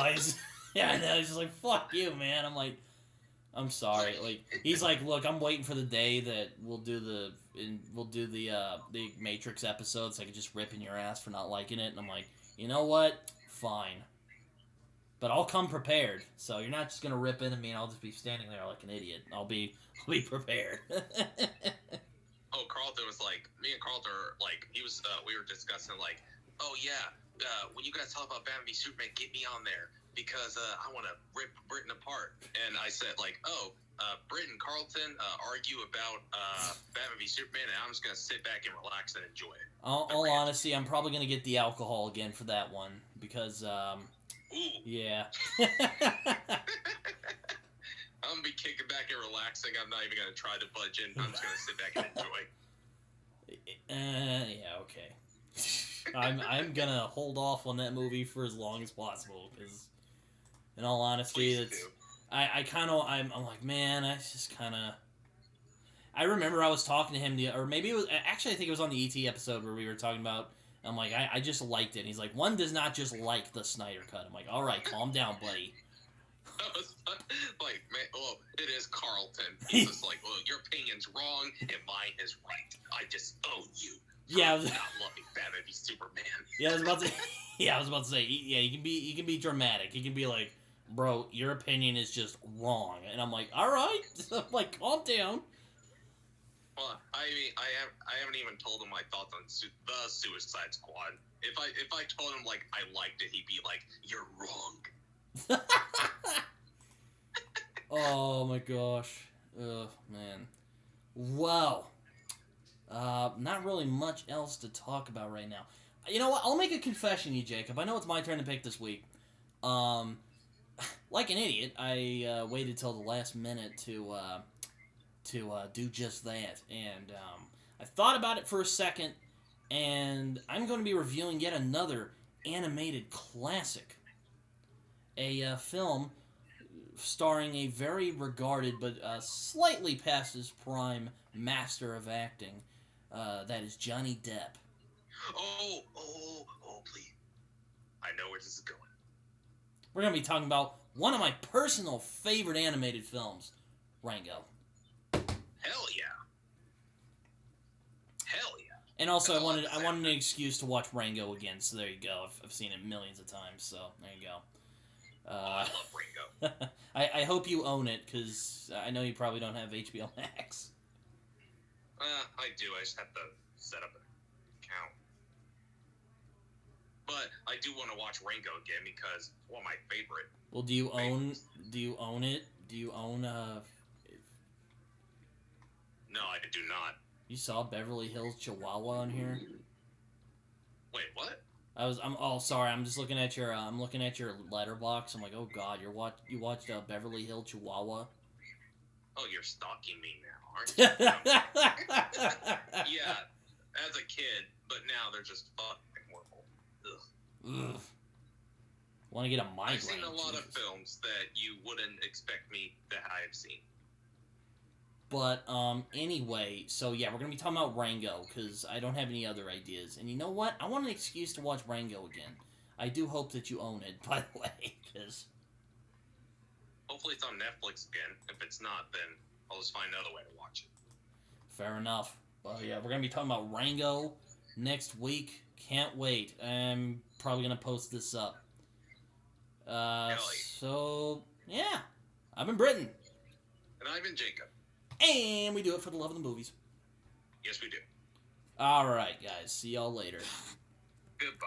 I know. He's just like, fuck you, man. I'm like, I'm sorry. Like, he's like, look, I'm waiting for the day that we'll do the Matrix episodes. So I can just rip in your ass for not liking it. And I'm like, you know what? Fine. But I'll come prepared. So you're not just gonna rip into me and I'll just be standing there like an idiot. I'll be prepared. Oh, Carlton was like, me and Carlton are like, we were discussing like, oh yeah, when you guys talk about Batman v Superman, get me on there because I want to rip Britton apart. And I said like, Brit and Carlton argue about Batman v Superman, and I'm just gonna sit back and relax and enjoy it. All honesty, I'm probably gonna get the alcohol again for that one because Ooh. Yeah. I'm gonna be kicking back and relaxing. I'm not even gonna try to budge in. I'm just gonna sit back and enjoy. Yeah, okay. I'm gonna hold off on that movie for as long as possible because, in all honesty, I'm like, man, I just kind of. I remember I was talking to him, or maybe it was actually I think it was on the ET episode where we were talking about. I'm like, I just liked it. And he's like, one does not just like the Snyder Cut. I'm like, all right, calm down, buddy. I was like, man, well, it is Carlton. He's just like, well, your opinion's wrong and mine is right. I just own you. Yeah, not loving Batman v Superman. Yeah, I was about to say, yeah, you can be dramatic. You can be like, bro, your opinion is just wrong. And I'm like, all right, I'm like, calm down. Well, I mean, I haven't even told him my thoughts on the Suicide Squad. If I told him like I liked it, he'd be like, "You're wrong." Oh my gosh, man. Wow. Not really much else to talk about right now. You know what? I'll make a confession, you Jacob. I know it's my turn to pick this week. Like an idiot, I waited till the last minute to do just that. And I thought about it for a second, and I'm going to be reviewing yet another animated classic. A film starring a very regarded but slightly past his prime master of acting. That is Johnny Depp. Oh, please. I know where this is going. We're going to be talking about one of my personal favorite animated films, Rango. Hell yeah. And also, I wanted an excuse to watch Rango again, so there you go. I've seen it millions of times, so there you go. I love Rango. I hope you own it, because I know you probably don't have HBO Max. I do. I just have to set up an account. But I do want to watch Rango again because it's one of my favorite. Well, do you own it? Do you own No, I do not. You saw Beverly Hills Chihuahua on here? Wait, what? I'm sorry. I'm just looking at your letterbox. I'm like, oh god, you watched Beverly Hills Chihuahua? Oh, you're stalking me now, aren't you? Yeah, as a kid, but now they're just fucking horrible. Ugh. Want to get a migraine? I've seen a lot of films that you wouldn't expect me that I have seen. But, anyway, so yeah, we're gonna be talking about Rango, because I don't have any other ideas. And you know what? I want an excuse to watch Rango again. I do hope that you own it, by the way, because... Hopefully it's on Netflix again. If it's not, then I'll just find another way to watch it. Fair enough. Well, yeah, we're gonna be talking about Rango next week. Can't wait. I'm probably gonna post this up. So, yeah. I've been Britton. And I've been Jacob. And we do it for the love of the movies. Yes, we do. Alright, guys. See y'all later. Goodbye.